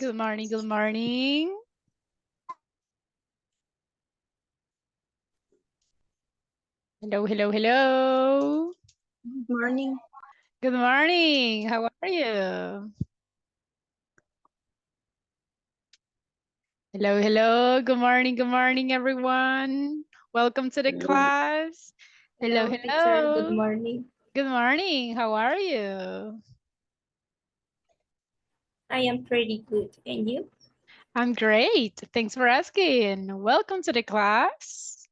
Good morning, good morning. Hello, hello, hello. Good morning. Good morning. How are you? Hello, hello. Good morning, everyone. Welcome to the Hello. class. Hello, Hello, teacher. Good hello. morning. Good morning. How are you? I am pretty good. And you? I'm great. Thanks for asking. Welcome to the class.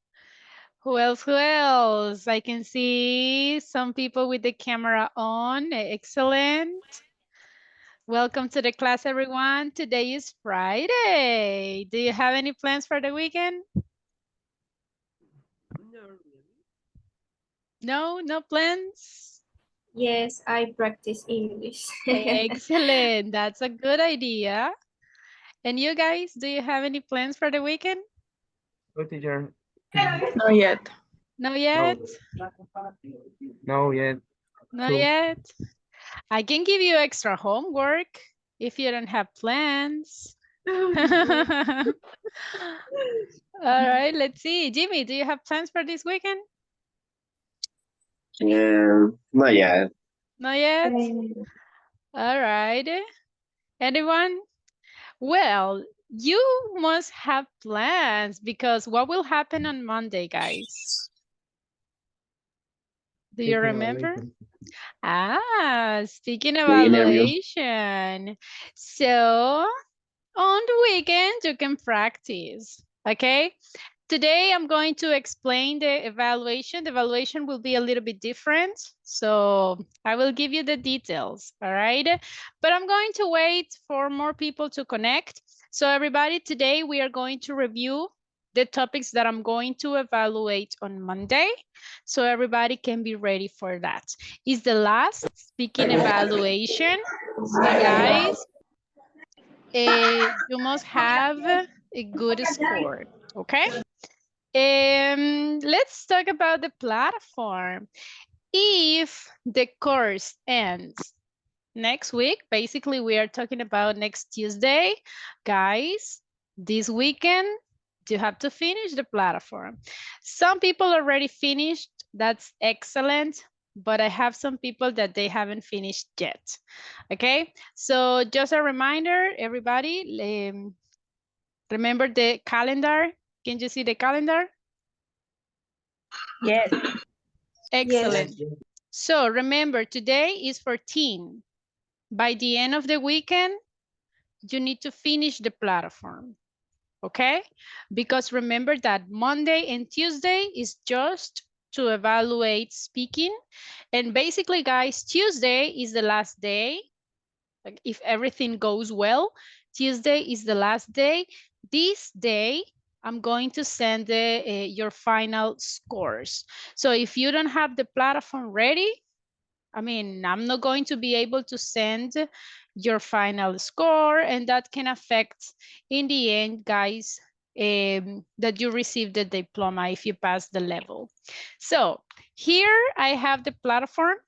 Who else? Who else? I can see some people with the camera on. Excellent. Welcome to the class, everyone. Today is Friday. Do you have any plans for the weekend? No, no plans? Yes, I practice English. Excellent. That's a good idea. And you guys, do you have any plans for the weekend? No, teacher. Not yet. No No. yet? No yet. Not Two. yet? I can give you extra homework if you don't have plans. All right, let's see. Jimmy, do you have plans for this weekend? Not yet. Not yet? All right. Anyone? Well, you must have plans because what will happen on Monday, guys? Do you Speaking remember? evaluation. Speaking The interview. evaluation. So on the weekend, you can practice, okay? Today, I'm going to explain the evaluation. The evaluation will be a little bit different. So I will give you the details, all right? But I'm going to wait for more people to connect. So everybody, today we are going to review the topics that I'm going to evaluate on Monday. So everybody can be ready for that. It's the last speaking evaluation. So guys, you must have a good score, okay? Let's talk about the platform. If the course ends next week, basically we are talking about next Tuesday, guys, this weekend, you have to finish the platform. Some people already finished, that's excellent, but I have some people that they haven't finished yet, okay? So just a reminder, everybody, remember the calendar. Can you see the calendar? Yes. Excellent. Yes. So remember, today is 14. By the end of the weekend, you need to finish the platform, okay? Because remember that Monday and Tuesday is just to evaluate speaking. And basically, guys, Tuesday is the last day. Like, if everything goes well, Tuesday is the last day. This day, I'm going to send your final scores. So if you don't have the platform ready, I mean, I'm not going to be able to send your final score, and that can affect, in the end, guys, that you receive the diploma if you pass the level. So here I have the platform.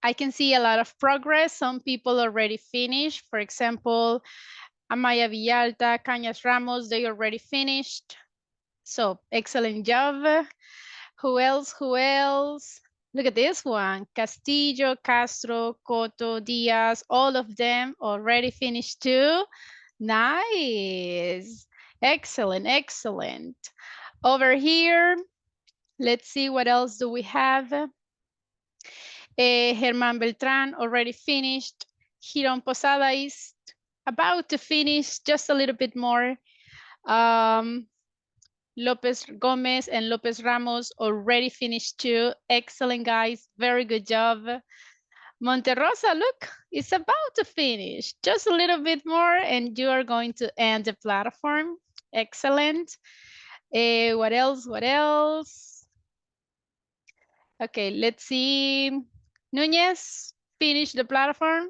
I can see a lot of progress. Some people already finished. For example, Amaya Villalta, Cañas Ramos, they already finished. So excellent job. Who else? Who else? Look at this one. Castillo, Castro, Coto, Diaz, all of them already finished too. Nice. Excellent, excellent. Over here, let's see what else do we have. Germán Beltrán already finished. Giron Posada is about to finish, just a little bit more. Lopez Gomez and Lopez Ramos already finished too. Excellent, guys. Very good job. Monterosa, look, it's about to finish. Just a little bit more and you are going to end the platform. Excellent. What else? What else? Okay, let's see. Nunez, finish the platform.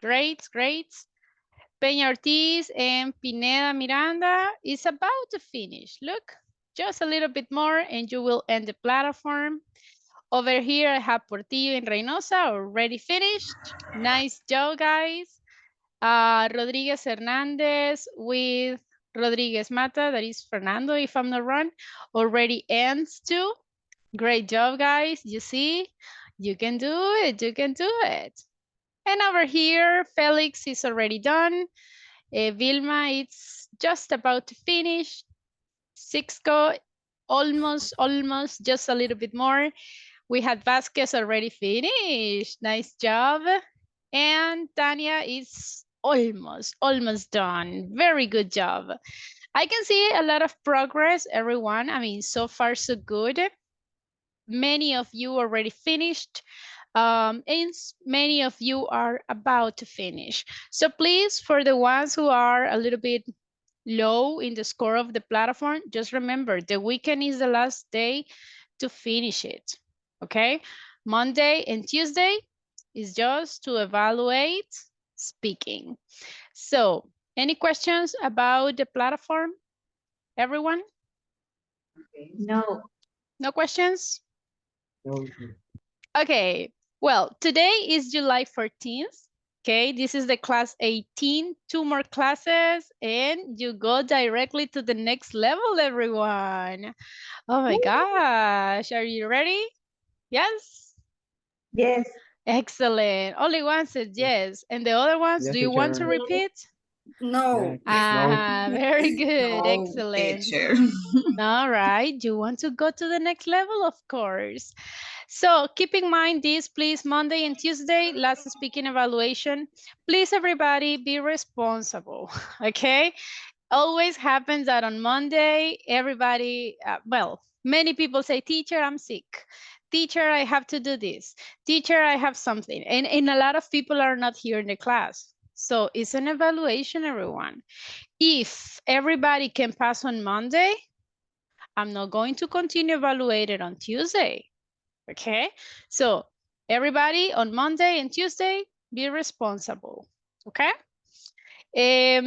Great, great. Peña Ortiz and Pineda Miranda is about to finish. Look, just a little bit more and you will end the platform. Over here, I have Portillo and Reynosa already finished. Nice job, guys. Rodriguez Hernandez with Rodriguez Mata, that is Fernando, if I'm not wrong, already ends too. Great job, guys. You see, you can do it. You can do it. And over here, Felix is already done. Vilma, it's just about to finish. Sixco, almost, just a little bit more. We had Vasquez already finished. Nice job. And Tanya is almost done. Very good job. I can see a lot of progress, everyone. I mean, so far so good. Many of you already finished. And many of you are about to finish. So please, for the ones who are a little bit low in the score of the platform, just remember the weekend is the last day to finish it, okay? Monday and Tuesday is just to evaluate speaking. So any questions about the platform, everyone? No. No questions? No. Okay, well, today is July 14th. Okay, this is the class 18, 2 more classes, and you go directly to the next level, everyone. Oh my gosh, are you ready? Yes? Yes. Excellent. Only one said yes. And the other ones, Yes, do you want to teacher. repeat? No. Ah, very good. No, Excellent. teacher. All right, you want to go to the next level, of course. So keep in mind this, please, Monday and Tuesday, last speaking evaluation. Please, everybody, be responsible, okay? Always happens that on Monday, everybody, well, many people say, teacher, I'm sick. Teacher, I have to do this. Teacher, I have something. And a lot of people are not here in the class. So it's an evaluation, everyone. If everybody can pass on Monday, I'm not going to continue evaluating on Tuesday. Okay, so everybody on Monday and Tuesday, be responsible, okay?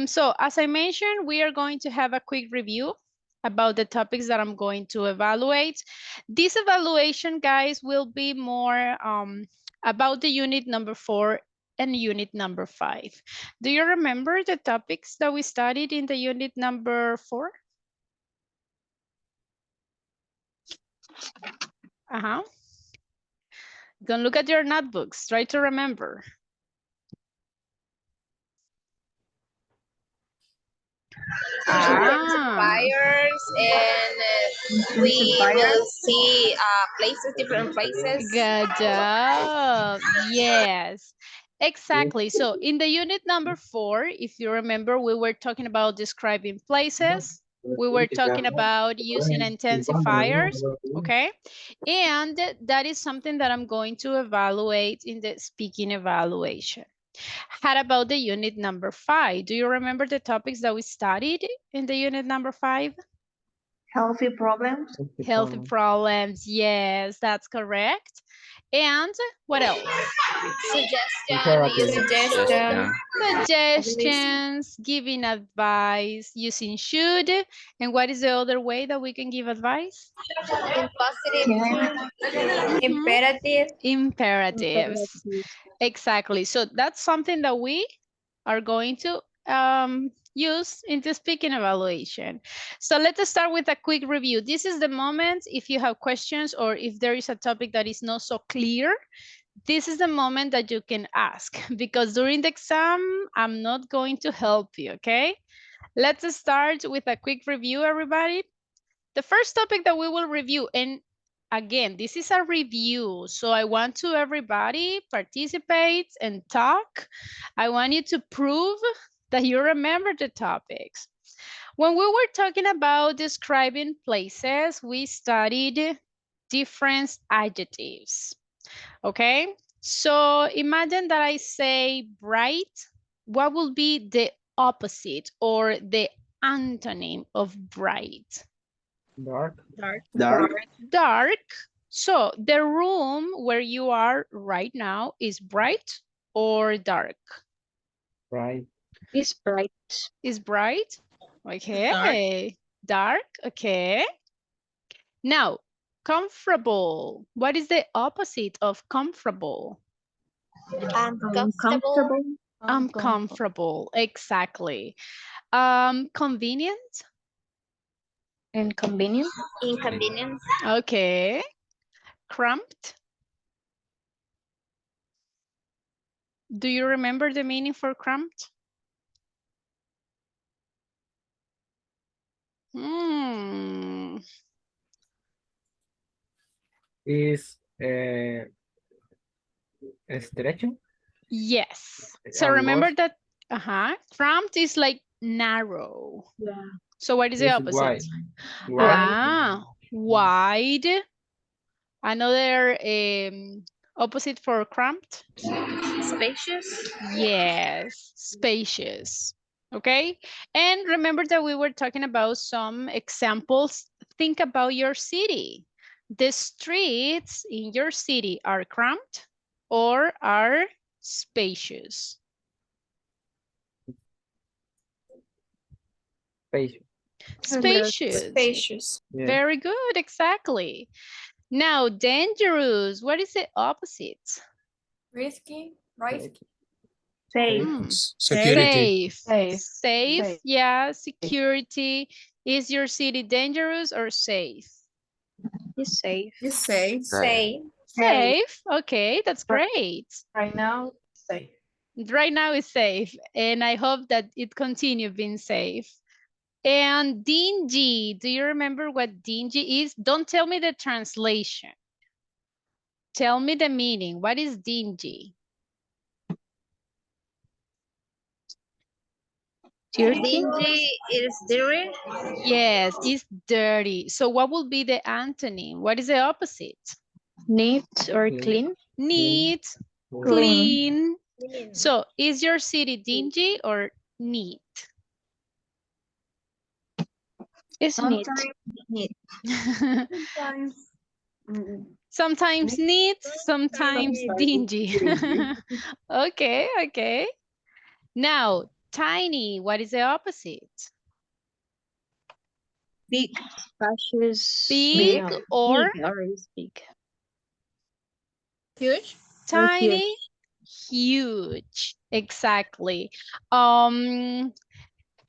So as I mentioned, we are going to have a quick review about the topics that I'm going to evaluate. This evaluation, guys, will be more about the unit number 4 and unit number 5. Do you remember the topics that we studied in the unit number 4? Uh-huh. Don't look at your notebooks, try to remember. Fires, and we will see places, different places. Good job. Yes, exactly. So in the unit number 4, if you remember, we were talking about describing places. We were talking about using intensifiers, okay? And that is something that I'm going to evaluate in the speaking evaluation. How about the unit number 5? Do you remember the topics that we studied in the unit number 5? Healthy problems. Healthy problems, yes, that's correct. And what else? Suggestion. Suggestions, giving advice, using should. And what is the other way that we can give advice? In positive. Imperative. Imperatives. Exactly. So that's something that we are going to use in the speaking evaluation. So let's start with a quick review. This is the moment if you have questions or if there is a topic that is not so clear, this is the moment that you can ask because during the exam, I'm not going to help you, okay? Let's start with a quick review, everybody. The first topic that we will review, and again, this is a review, so I want to everybody participate and talk. I want you to prove that you remember the topics. When we were talking about describing places, we studied different adjectives, okay? So imagine that I say bright, what will be the opposite or the antonym of bright? Dark. Dark. Dark. So the room where you are right now is bright or dark? Right. It's bright. Is bright? Okay. Dark. Okay. Now, comfortable. What is the opposite of comfortable? Uncomfortable. Uncomfortable. Exactly. Convenient. Inconvenient. Inconvenience. Okay. Cramped. Do you remember the meaning for cramped? Hmm. Is stretching? Yes. So Or remember lost? that cramped is like narrow. Yeah. So what is the Is opposite? wide. Wide. Another opposite for cramped? Spacious. Yes, spacious. Okay. And remember that we were talking about some examples. Think about your city. The streets in your city are cramped or are spacious? Spacious. Spacious. Spacious. Yeah. Very good, exactly. Now, dangerous. What is the opposite? Risky. Safe. Hmm. Security. Safe. Safe. Yeah, security. Is your city dangerous or safe? It's safe. It's safe. Say. Safe. Okay, that's great. Right now, safe. Right now it's safe, and I hope that it continue being safe. And dingy. Do you remember what dingy is? Don't tell me the translation. Tell me the meaning. What is dingy? Dingy is dirty. Yes, it's dirty. So what will be the antonym? What is the opposite? Neat or Clean. clean? Neat, Clean. clean. So is your city dingy or neat? It's neat. Sometimes neat, sometimes dingy. Okay, okay. Now, tiny, what is the opposite? Big. Spacious. Big or Big or is big. Huge. tiny? Huge, exactly.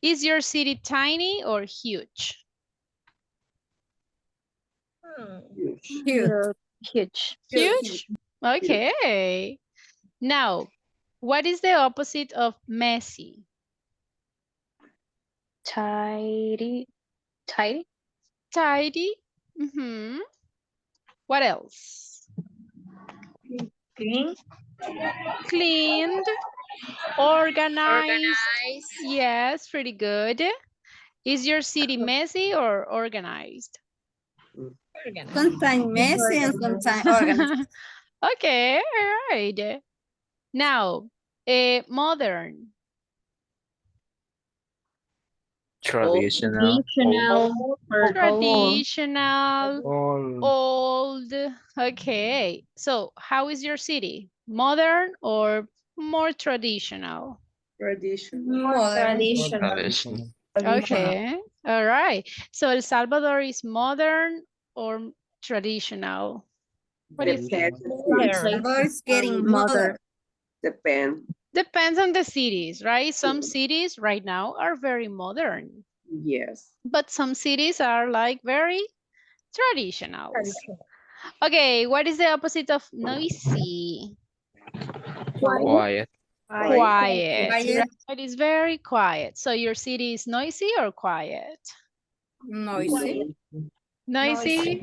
Is your city tiny or huge? Huge. Huge. Huge? Okay. Now, what is the opposite of messy? Tidy. Tidy. Tidy. What else? Clean. Cleaned. Organized. Organized. Yes, pretty good. Is your city messy or organized? Sometimes messy and sometimes organized. Okay, all right. Now, modern. Traditional. Traditional. All Old. Okay. So how is your city? Modern or more traditional? Modern. Traditional. Okay. All right. So El Salvador is modern or traditional? What do you think? Salvador is getting modern. Depends on the cities, right? Some cities right now are very modern, Yes. but some cities are like very traditional. Okay, what is the opposite of noisy? Quiet. Quiet. Quiet. It is very quiet. So your city is noisy or quiet? Noisy. Noisy?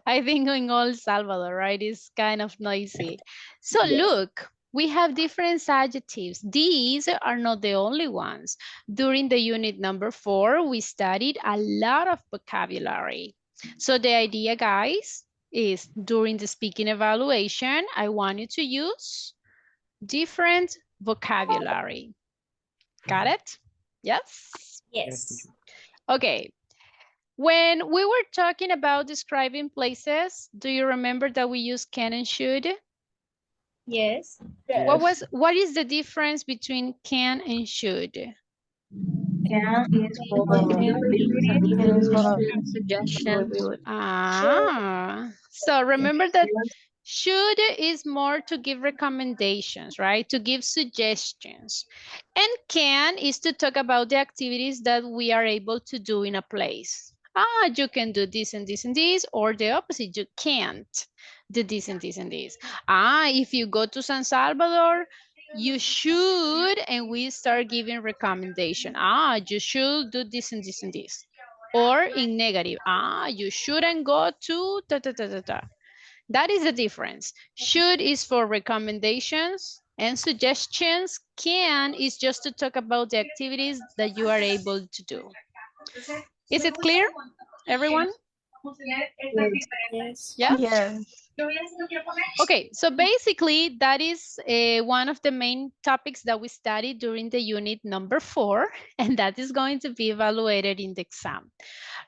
I think in all Salvador, right, is kind of noisy. So look, we have different adjectives. These are not the only ones. During the unit number 4, we studied a lot of vocabulary. So the idea, guys, is during the speaking evaluation, I want you to use different vocabulary. Got it? Yes? Yes. Okay. When we were talking about describing places, do you remember that we use can and should? Yes. What is the difference between can and should? Can is for suggestions. Ah, so remember that Should is more to give recommendations, right? To give suggestions. And can is to talk about the activities that we are able to do in a place. You can do this and this and this, or the opposite, you can't do this and this and this. If you go to San Salvador, you should, and we start giving recommendation. You should do this and this and this. Or in negative, you shouldn't go to ta ta ta ta ta. That is the difference. Should is for recommendations and suggestions. Can is just to talk about the activities that you are able to do. Is it clear, everyone? Yes. Yes? Yes. Okay, so basically that is one of the main topics that we studied during the unit number 4, and that is going to be evaluated in the exam.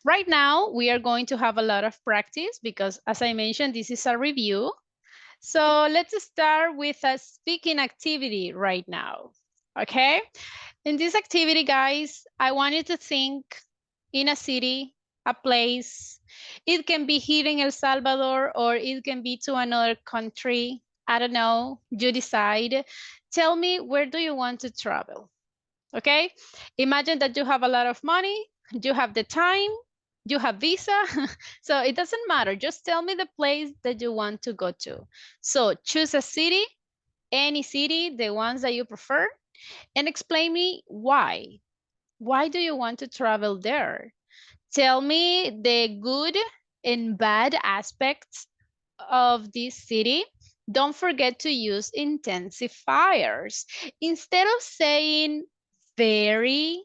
Right now, we are going to have a lot of practice because, as I mentioned, this is a review. So let's start with a speaking activity right now, okay? In this activity, guys, I want you to think in a city, a place. It can be here in El Salvador or it can be to another country. I don't know, you decide. Tell me, where do you want to travel? Okay, imagine that you have a lot of money, you have the time, you have visa, so it doesn't matter. Just tell me the place that you want to go to. So choose a city, any city, the ones that you prefer, and explain me why. Why do you want to travel there? Tell me the good and bad aspects of this city. Don't forget to use intensifiers. Instead of saying very,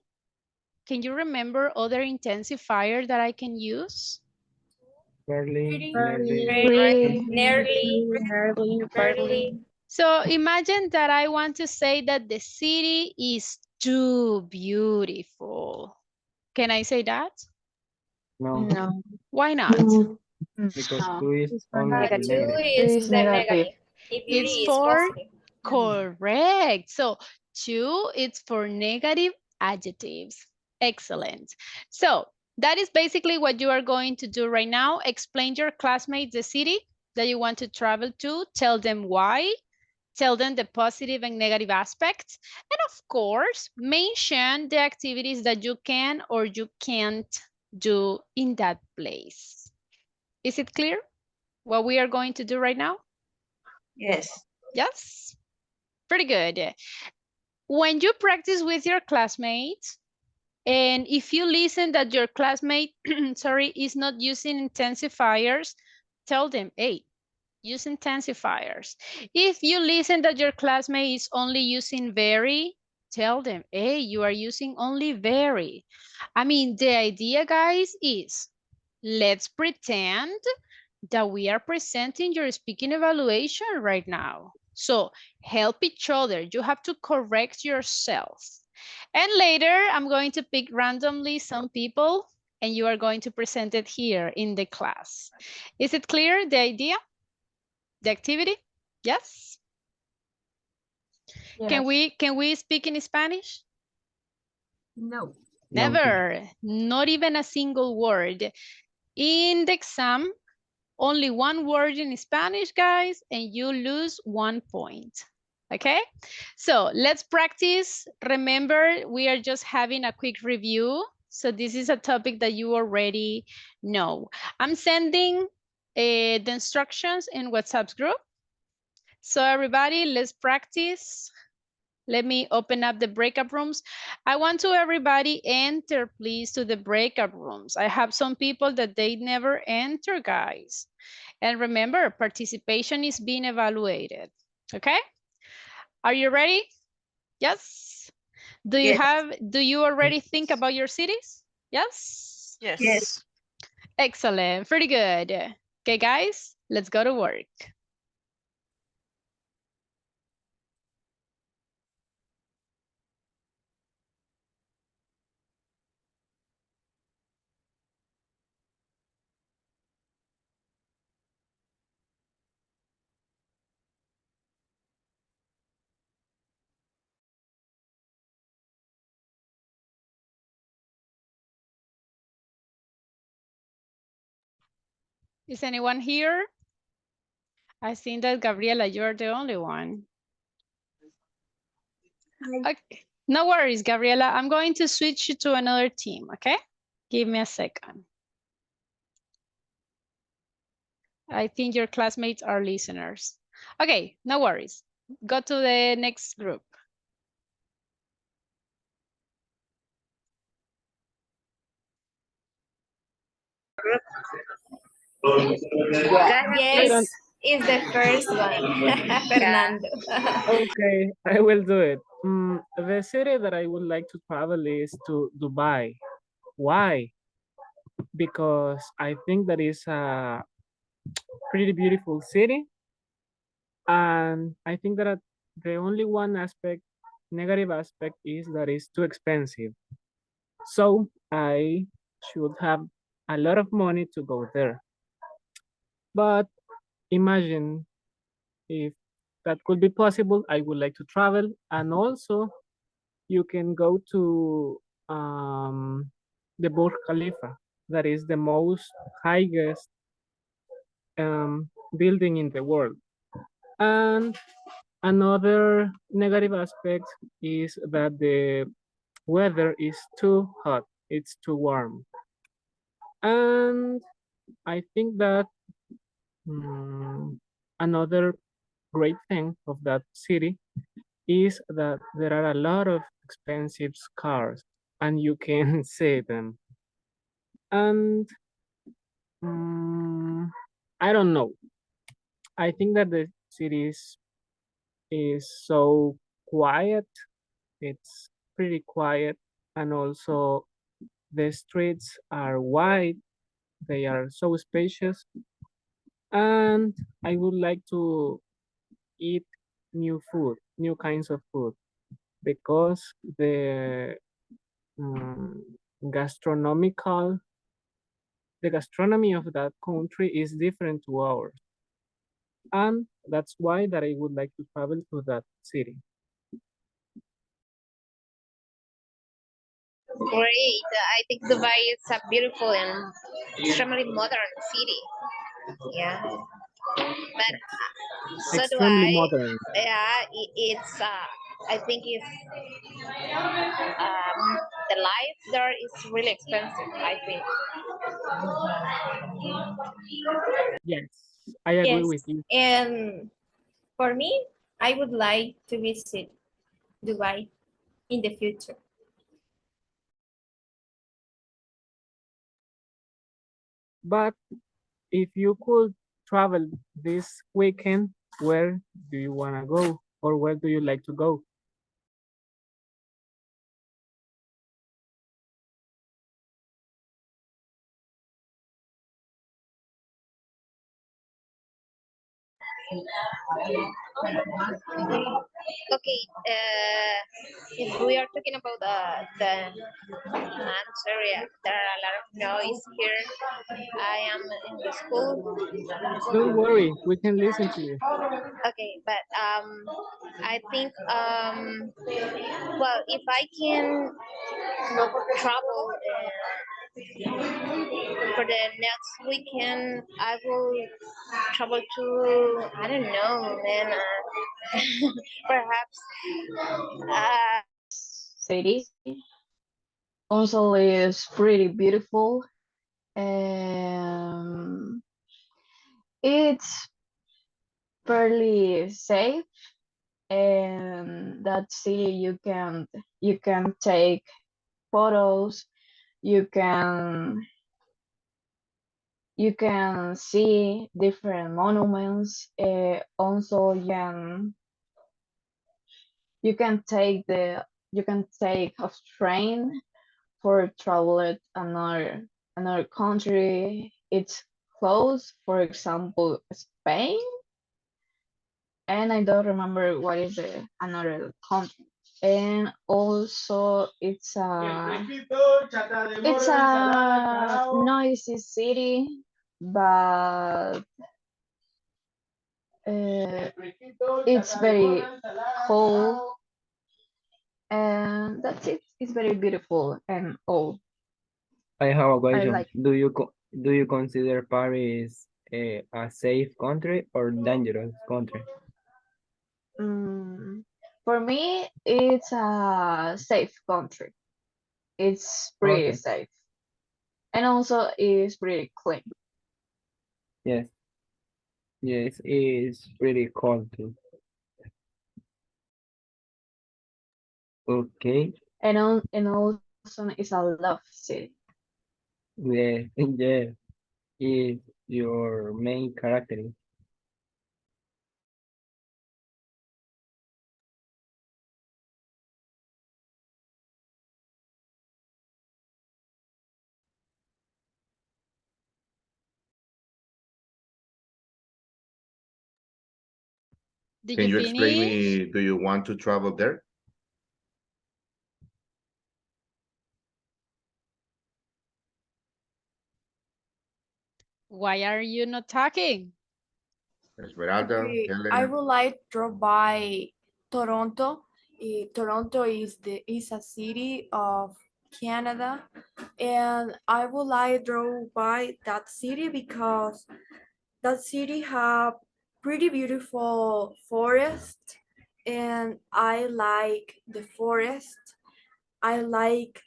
can you remember other intensifier that I can use? Fairly, Nearly. So imagine that I want to say that the city is too beautiful. Can I say that? no, No. Why not? because No. 2 is It's for only negative. Two negative. Two is is the negative. negative. The beauty It's is for positive. correct. So 2, it's for negative adjectives. Excellent. So that is basically what you are going to do right now. Explain your classmates the city that you want to travel to. Tell them why. Tell them the positive and negative aspects. And of course, mention the activities that you can or you can't do in that place. Is it clear what we are going to do right now? Yes. Yes? Pretty good. When you practice with your classmates, and if you listen that your classmate, sorry, is not using intensifiers, tell them, hey, use intensifiers. If you listen that your classmate is only using very, tell them, hey, you are using only very. I mean, the idea, guys, is let's pretend that we are presenting your speaking evaluation right now. So help each other. You have to correct yourself. And later, I'm going to pick randomly some people and you are going to present it here in the class. Is it clear, the idea? The activity? Yes? Yes. Can we speak in Spanish? No. Never. Not even a single word. In the exam, only one word in Spanish, guys, and you lose 1 point. Okay? So let's practice. Remember, we are just having a quick review. So this is a topic that you already know. I'm sending the instructions in WhatsApp group. So everybody, let's practice. Let me open up the breakout rooms. I want to everybody enter, please, to the breakout rooms. I have some people that they never enter, guys. And remember, participation is being evaluated. Okay? Are you ready? Yes? Do you already think about your cities? Yes? Yes. Excellent. Pretty good. Okay, guys, let's go to work. Is anyone here? I think that Gabriela, you're the only one. Okay. No worries, Gabriela. I'm going to switch you to another team, okay? Give me a second. I think your classmates are listeners. Okay, no worries. Go to the next group. Yes, is the first one. Fernando. Okay, I will do it. The city that I would like to travel is to Dubai. Why? Because I think that is a pretty beautiful city. And I think that the only one aspect, negative aspect, is that it's too expensive. So I should have a lot of money to go there. But imagine if that could be possible, I would like to travel. And also you can go to the Burj Khalifa. That is the most highest building in the world. And another negative aspect is that the weather is too hot. It's too warm. And I think that another great thing of that city is that there are a lot of expensive cars and you can see them. And I don't know. I think that the city is so quiet. It's pretty quiet, and also the streets are wide. They are so spacious, and I would like to eat new food, new kinds of food, because the um, gastronomical, the gastronomy of that country is different to ours. And that's why that I would like to travel to that city. Great. I think Dubai is a beautiful and extremely modern city. Yeah. But so do Extremely I. modern. Yeah, it's. I think it's the life there is really expensive. I think. Yes, I agree Yes, with you. and for me, I would like to visit Dubai in the future. But if you could travel this weekend, where do you want to go, or where do you like to go? Okay. If we are talking about the Man's area, there are a lot of noise here. I am in the school. Don't worry, we can listen to you. Okay, but I think well, if I can travel for the next weekend, I will travel to, I don't know, man. Perhaps City also is pretty beautiful. It's fairly safe, and that city you can take photos, you can see different monuments. Also, you can take a train for travel at another country. It's close, for example, Spain, and I don't remember what is the another country. And also, it's a noisy city, but it's very cold, and that's it. It's very beautiful and all. I have a question. like Do you consider Paris a safe country or dangerous country? For me, it's a safe country. It's pretty Okay. safe. And also it's pretty clean. Yes. Yes, it's pretty cold too. Okay. And also it's a love city. Yeah, yeah. Is your main character. Did Can you you explain finish? me, do you want to travel there? Why are you not talking? Esmeralda, Okay, I Helen, would like to drop by Toronto. Toronto is a city of Canada, and I would like to drop by that city because that city have pretty beautiful forest, and I like the forest. I like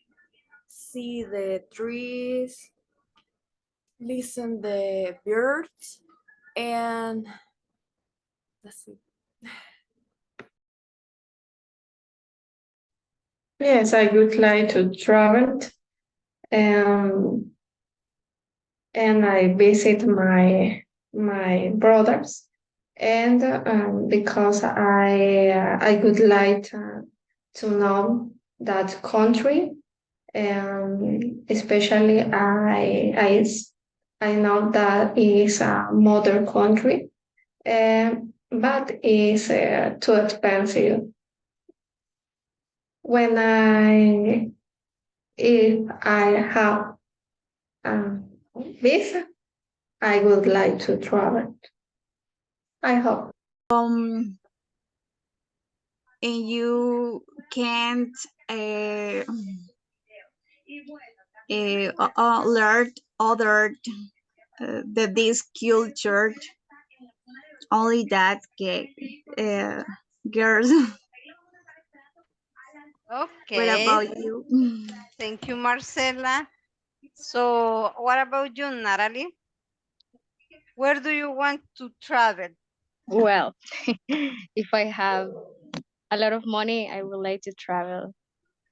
see the trees, listen the birds, and that's it. Yes, I would like to travel, um, and I visit my brothers, and because I would like to know that country, especially I know that it is a modern country, but it's too expensive. When if I have a visa, I would like to travel. I hope. And you can't learn other this culture, only that girls. What Okay, about you? thank you, Marcela. So what about you, Natalie? Where do you want to travel? Well, if I have a lot of money, I would like to travel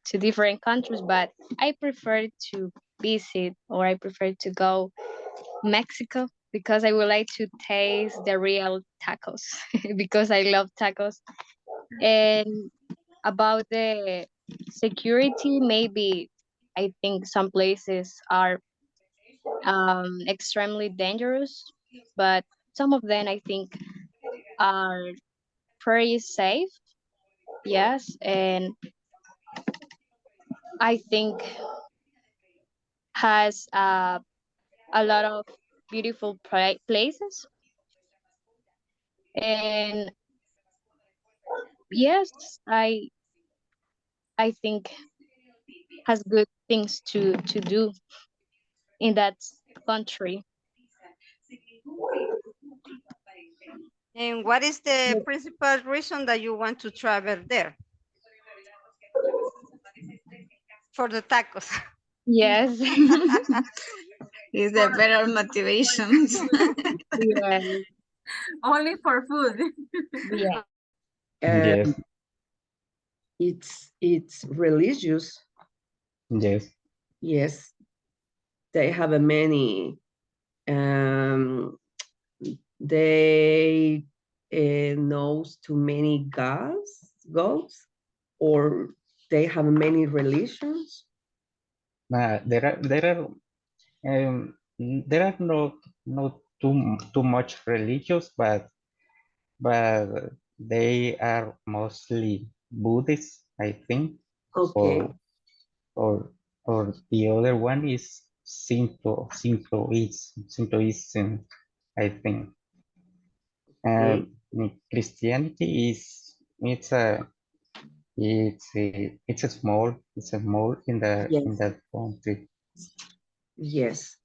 to different countries, but I prefer to visit or I prefer to go Mexico because I would like to taste the real tacos because I love tacos. And about the security, maybe I think some places are extremely dangerous, but some of them I think are pretty safe. Yes, and I think has a lot of beautiful places. And yes, I think has good things to do in that country. And what is the principal reason that you want to travel there? For the tacos. Yes. Is a better motivations. Yes. Only for food. Yeah. Yes, It's religious. yes, Yes, they have a many. They knows too many gods, or they have many religions. there are not too much religious, but they are mostly Buddhist, I think. Okay. Or the other one is Shintoism, I think. Christianity it's a small in Yes. that country. Yes.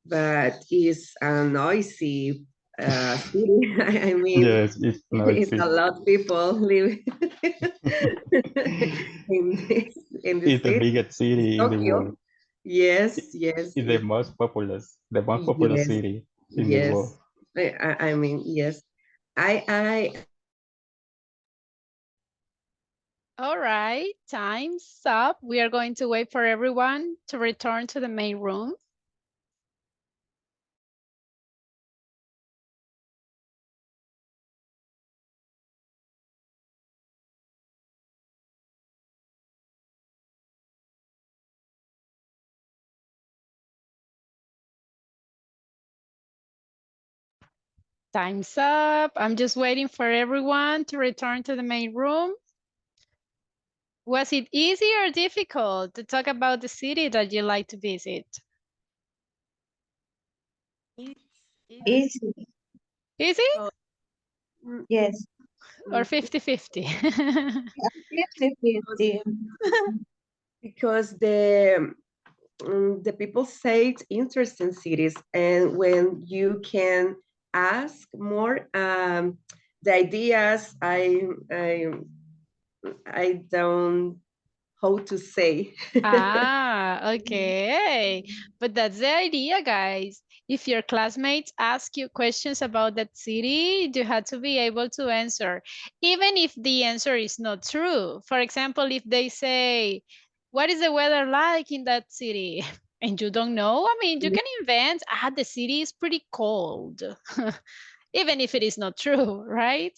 but it's a noisy city. I mean, Yes, it's it's noisy. a lot of people living in this It's the city, biggest city in the Tokyo. world. Yes, yes, It's the most popular yes, city in the world. yes. I mean, yes. I All right, time's up. We are going to wait for everyone to return to the main room. Time's up. I'm just waiting for everyone to return to the main room. Was it easy or difficult to talk about the city that you like to visit? Easy. Easy Yes. or 50-50? 50-50. because the people say it's interesting cities, and when you can ask more, the ideas I don't how to say. Ah, okay. But that's the idea, guys. If your classmates ask you questions about that city, you have to be able to answer, even if the answer is not true. For example, if they say, what is the weather like in that city? And you don't know, I mean, you can invent, the city is pretty cold, even if it is not true, right?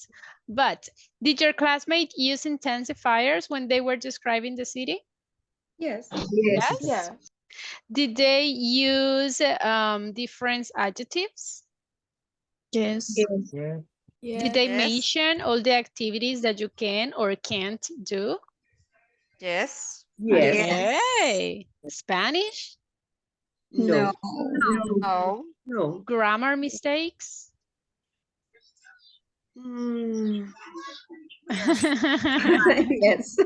But did your classmate use intensifiers when they were describing the city? Yes. Yes. Yes. Did they use different adjectives? Yes. Yes. Yeah. Did they Yes. mention all the activities that you can or can't do? Yes. Yes. Okay. Spanish? No. No. No. Grammar mistakes? Mm. Yes.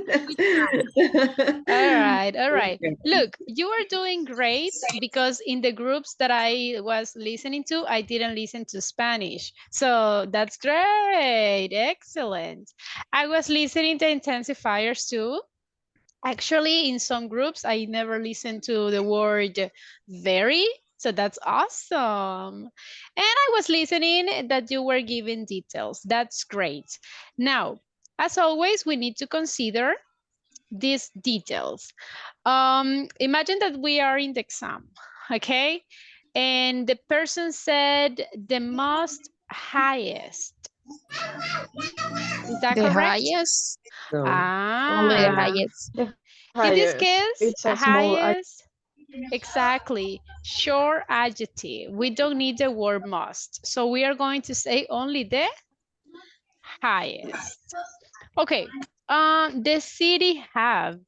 All right, all right. Okay. Look, you are doing great because in the groups that I was listening to, I didn't listen to Spanish. So that's great, excellent. I was listening to intensifiers too. Actually, in some groups, I never listened to the word very, so that's awesome. And I was listening that you were giving details. That's great. Now, as always, we need to consider these details. Imagine that we are in the exam, okay? And the person said the most highest. Is that The correct? highest. No. Only the Ah, highest. in this Highest. case, It's a small highest, exactly, short adjective. We don't need the word must. So we are going to say only the highest. Okay, the city have.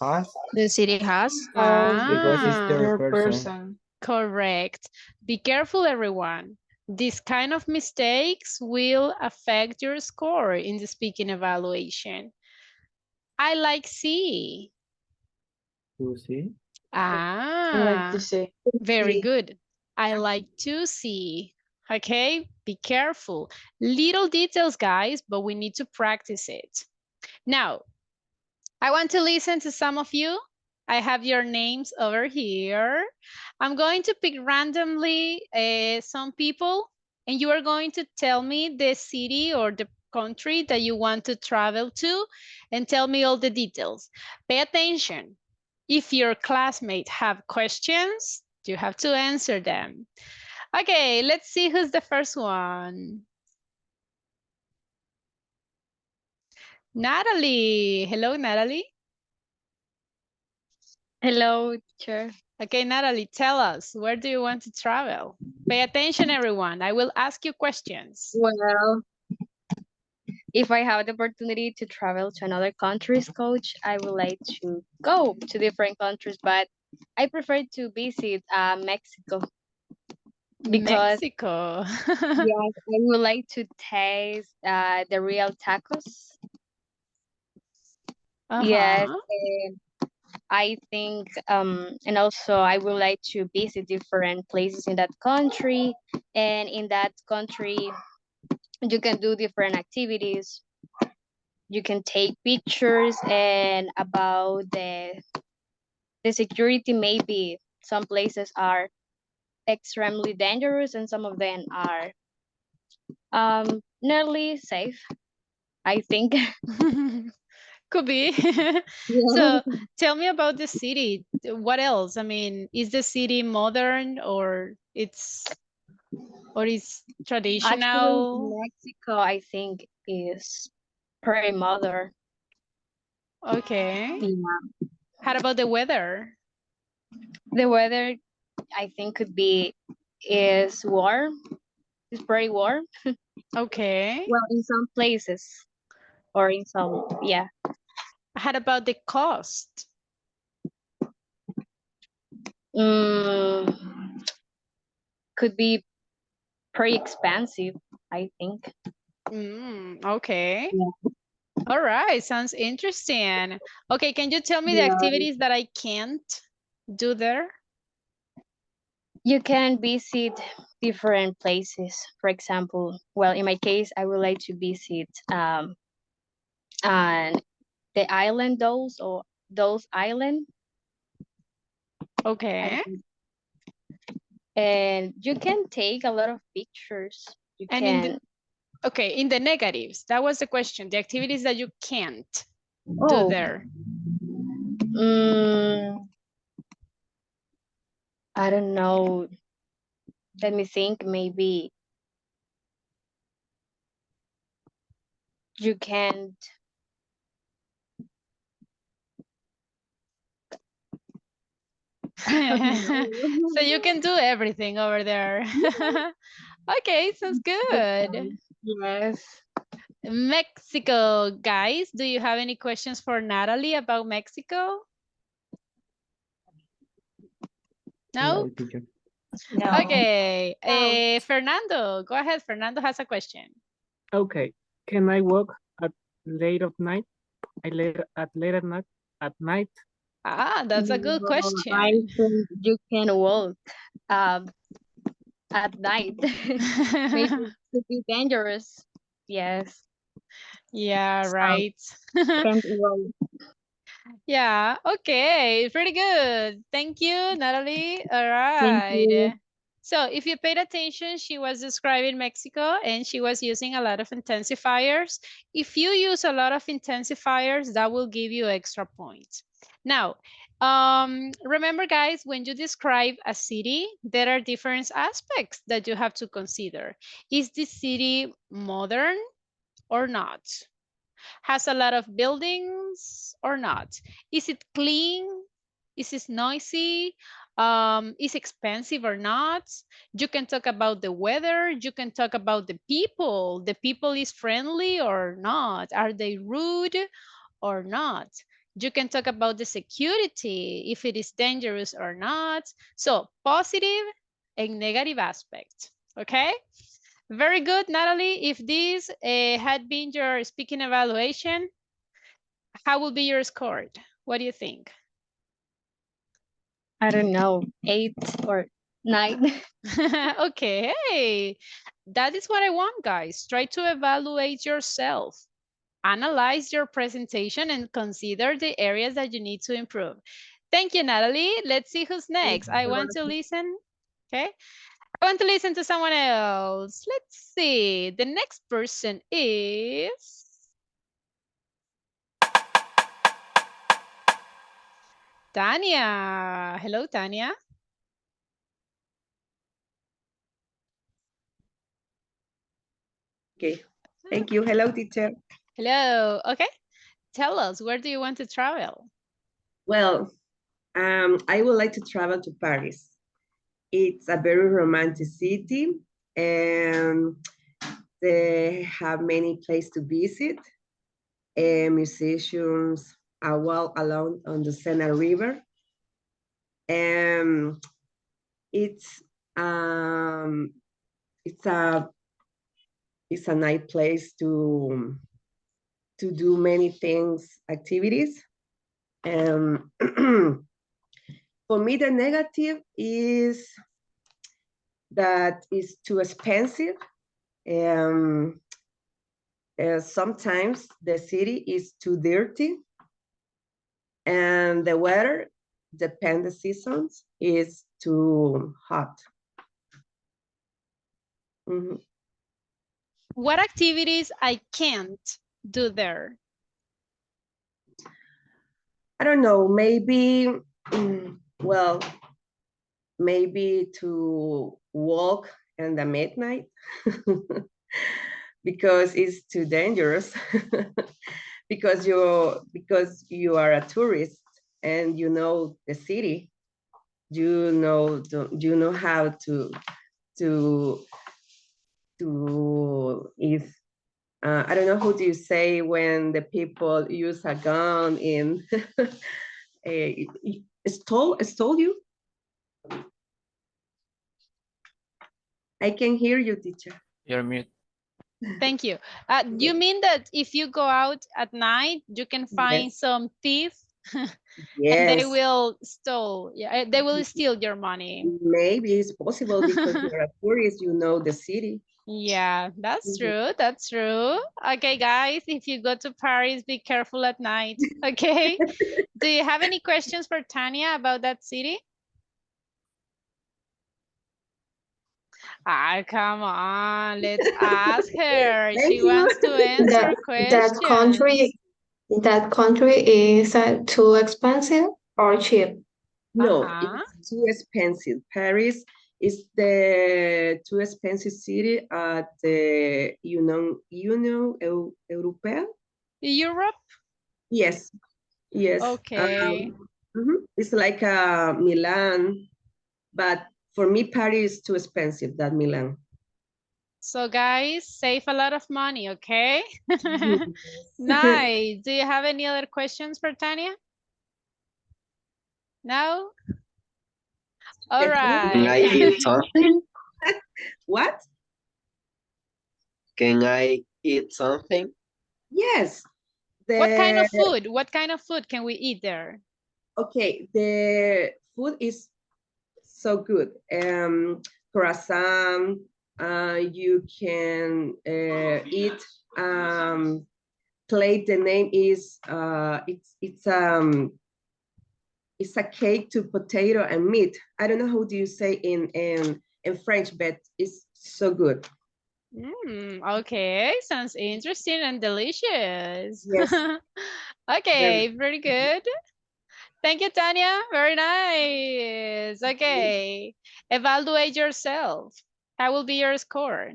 Us? The city has. because it's Ah, third person. correct. Be careful, everyone. This kind of mistakes will affect your score in the speaking evaluation. I like C. To see. I like to Ah, say. very good. I like to see. Okay, be careful. Little details, guys, but we need to practice it. Now, I want to listen to some of you. I have your names over here. I'm going to pick randomly some people, and you are going to tell me the city or the country that you want to travel to and tell me all the details. Pay attention. If your classmates have questions, you have to answer them. Okay, let's see who's the first one. Natalie. Hello, Natalie. Hello, teacher. Okay, Natalie, tell us, where do you want to travel? Pay attention, everyone. I will ask you questions. Well, if I have the opportunity to travel to another countries, coach, I would like to go to different countries, but I prefer to visit Mexico because Mexico. yes, I would like to taste the real tacos. Yes, Uh-huh. I think, and also I would like to visit different places in that country, and in that country, you can do different activities. You can take pictures, and about the security, maybe some places are extremely dangerous and some of them are nearly safe, I think. Could be. So tell me about the city. What else? I mean, is the city modern or is Actually, traditional? Mexico, I think, is pretty modern. Okay. Yeah. How about the weather? The weather, I think, is warm. It's pretty warm. Okay. Well, in some places or in some, yeah. How about the cost? Could be pretty expensive, I think. Okay. Yeah. All right. Sounds interesting. Okay. Can you tell me the Yeah. activities that I can't do there? You can visit different places. For example, well, in my case, I would like to visit and the island those island. Okay. And you can take a lot of pictures. You And can. okay, in the negatives, that was the question. The activities that you can't do Oh. there. I don't know. Let me think. Maybe you can't. So you can do everything over there. Okay, sounds good. Yes. Mexico, guys, do you have any questions for Natalie about Mexico? No? No. Okay, Fernando, go ahead. Fernando has a question. Okay. Can I walk at late of night? Late at night? At night? Ah, that's a good question. I think you can walk at night. Maybe it could be dangerous. Yes. Yeah, right. Can't walk. Yeah, okay, pretty good. Thank you, Natalie. All Thank right. you. So if you paid attention, she was describing Mexico and she was using a lot of intensifiers. If you use a lot of intensifiers, that will give you extra points. Now, remember guys, when you describe a city, there are different aspects that you have to consider. Is the city modern or not? Has a lot of buildings or not? Is it clean? Is it noisy? Is expensive or not? You can talk about the weather. You can talk about the people. The people is friendly or not? Are they rude or not? You can talk about the security, if it is dangerous or not. So positive and negative aspect, okay? Very good, Natalie. If this had been your speaking evaluation, how will be your score? What do you think? I don't know, 8 or 9. Okay, that is what I want, guys. Try to evaluate yourself. Analyze your presentation and consider the areas that you need to improve. Thank you, Natalie. Let's see who's next. I want to listen. Okay. I want to listen to someone else. Let's see. The next person is Tanya. Hello, Tanya. Okay, thank you. Hello, teacher. Hello. Okay. Tell us, where do you want to travel? Well, I would like to travel to Paris. It's a very romantic city and they have many places to visit, musicians, a walk along on the Sena River. And it's a nice place to do many things, activities. For me, the negative is that it's too expensive. Sometimes the city is too dirty, and the weather, depend the seasons, is too hot. Mhm. What activities I can't do there? I don't know, maybe, well, maybe to walk in the midnight because it's too dangerous. because you are a tourist and you know the city, you know how to if I don't know how do you say when the people use a gun in stole you. I can hear you, teacher. You're mute. Thank you. You mean that if you go out at night, you can find Yes. some thieves Yes. and they will they will steal your money. Maybe it's possible because you're a tourist, you know the city. Yeah, that's true. That's true. Okay, guys, if you go to Paris, be careful at night. Okay. Do you have any questions for Tanya about that city? Ah, come on, let's ask her. Thank She you. wants to answer questions. That country is too expensive or cheap? No, Uh-huh. it's too expensive. Paris is the too expensive city at the Union Europea. Europe? Yes, yes. Okay. It's like Milan, but for me, Paris is too expensive than Milan. So guys, save a lot of money, okay? Nice. Do you have any other questions for Tanya? No? All right. Can I eat something? What? Can I eat something? Yes. What kind of food? What kind of food can we eat there? Okay, the food is so good. Croissant, you can eat plate. The name is it's a cake to potato and meat. I don't know how do you say in French, but it's so good. Okay, sounds interesting and delicious. Yes. Okay, very good. Thank you, Tanya. Very nice. Okay, evaluate yourself. How will be your score?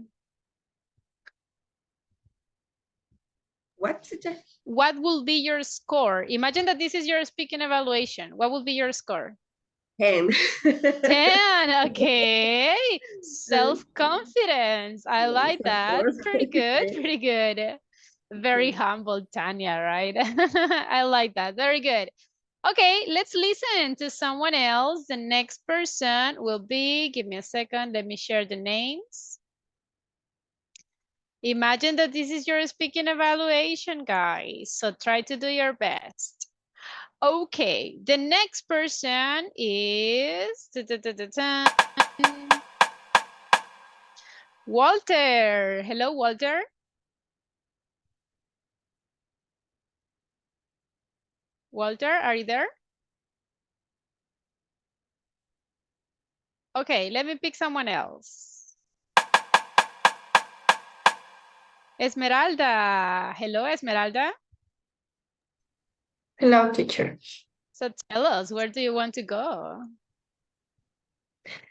What? What will be your score? Imagine that this is your speaking evaluation. What will be your score? 10. 10, okay. Self-confidence. I like that. Pretty good, pretty good. Very humble, Tanya, right? I like that. Very good. Okay, let's listen to someone else. The next person will be, give me a second, let me share the names. Imagine that this is your speaking evaluation, guys. So try to do your best. Okay, the next person is Walter. Hello, Walter. Walter, are you there? Okay, let me pick someone else. Esmeralda. Hello, Esmeralda. Hello, teacher. So tell us, where do you want to go?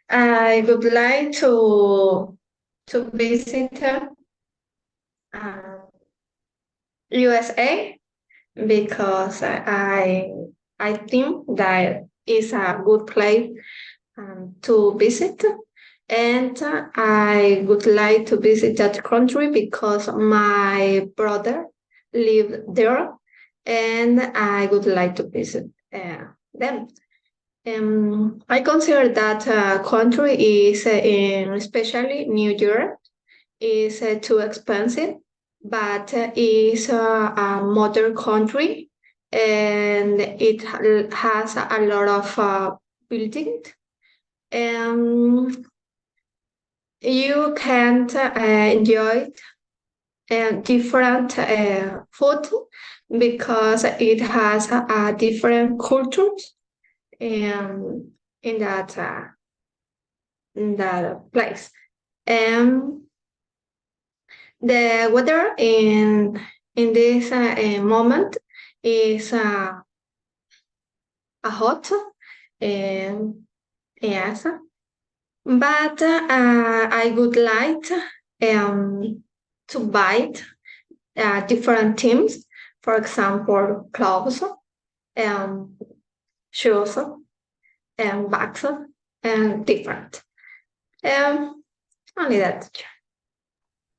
I would like to visit USA because I think that is a good place to visit, and I would like to visit that country because my brother lives there, and I would like to visit them. I consider that country is, especially New York, is too expensive, but is a modern country, and it has a lot of building. You can enjoy different food because it has different cultures in that place. The weather in this moment is a hot, yes, but I would like to buy different things, for example, clothes, shoes, and bags, and different. Only that.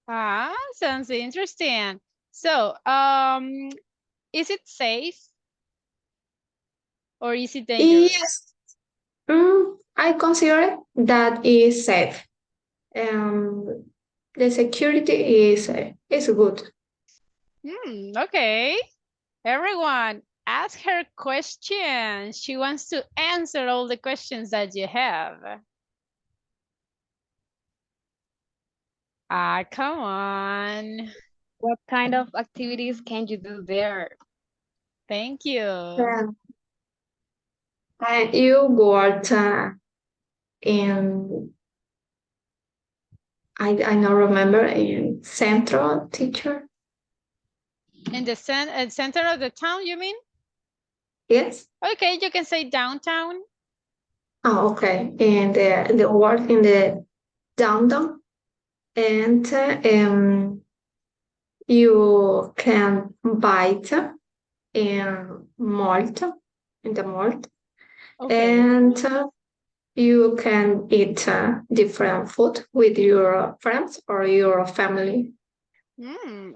Ah, sounds interesting. So, is it safe or is it dangerous? Yes, I consider that is safe. The security is good. Okay. Everyone, ask her questions. She wants to answer all the questions that you have. Ah, come on. What kind of activities can you do there? Thank you. You worked in, I don't remember, in central teacher. In the center of the town, you mean? Yes. Okay, you can say downtown. Oh, okay. And the work in the downtown, and you can buy in malt, in the malt, and you can eat different food with your friends or your family.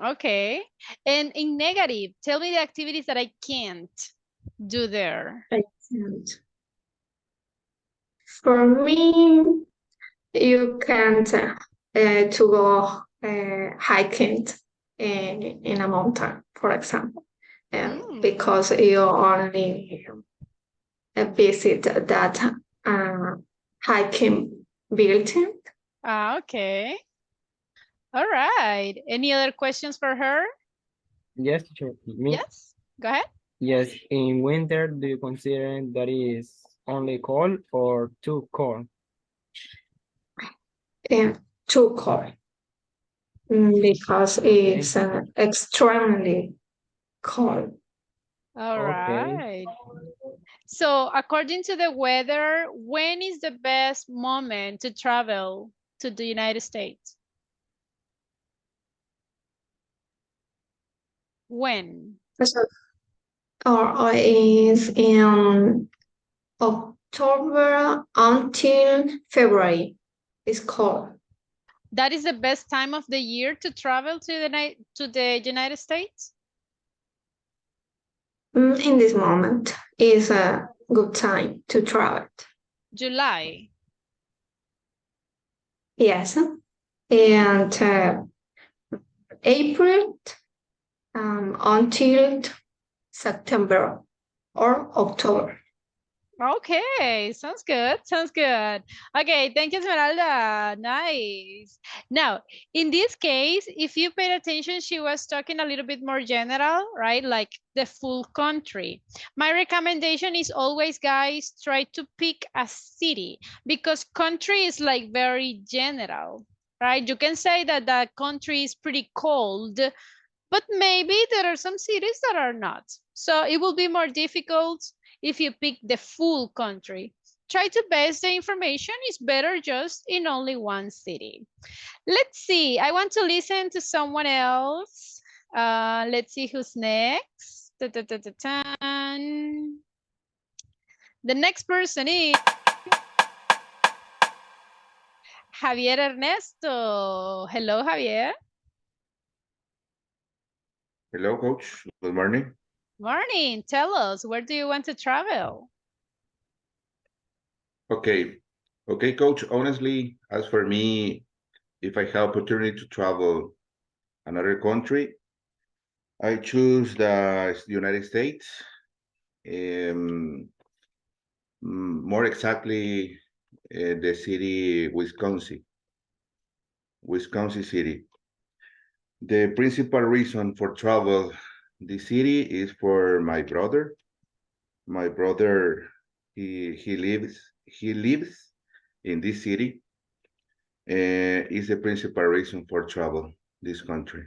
Okay. And in negative, tell me the activities that I can't do there. I can't. For me, you can't to go hiking in a mountain, for example, because you only visit that hiking building. Okay. All right. Any other questions for her? Yes, teacher. Me? Yes, go ahead. Yes, in winter, do you consider that is only cold or too cold? Too cold. Because it's extremely cold. All right. So according to the weather, when is the best moment to travel to the United States? When? Or is in October until February. It's cold. That is the best time of the year to travel to the United States? In this moment is a good time to travel. July. Yes. And April until September or October. Okay, sounds good, sounds good. Okay, thank you, Esmeralda. Nice. Now, in this case, if you paid attention, she was talking a little bit more general, right? Like the full country. My recommendation is always, guys, try to pick a city because country is like very general, right? You can say that the country is pretty cold, but maybe there are some cities that are not. So it will be more difficult if you pick the full country. Try to base the information is better just in only one city. Let's see, I want to listen to someone else. Let's see who's next. The next person is Javier Ernesto. Hello, Javier. Hello, coach. Good morning. Morning. Tell us, where do you want to travel? Okay. Okay, coach. Honestly, as for me, if I have opportunity to travel another country, I choose the United States. More exactly, the city Wisconsin City. The principal reason for travel the city is for my brother. My brother, he lives in this city. Is the principal reason for travel this country.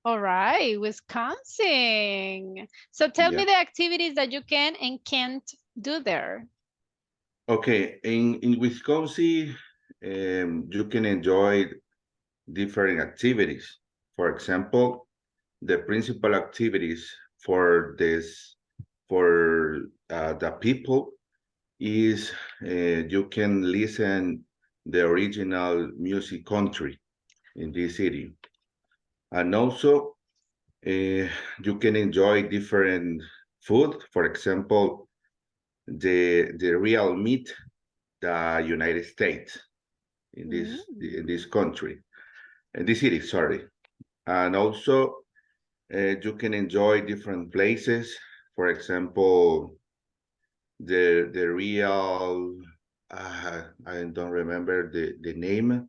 All right, Wisconsin. So tell me Yeah. the activities that you can and can't do there. Okay, in Wisconsin, you can enjoy different activities. For example, the principal activities for the people is you can listen the original music country in this city, and also you can enjoy different food. For example, the real meat, the United States in this country, in this city. Sorry, and also you can enjoy different places. For example, the real I don't remember the name.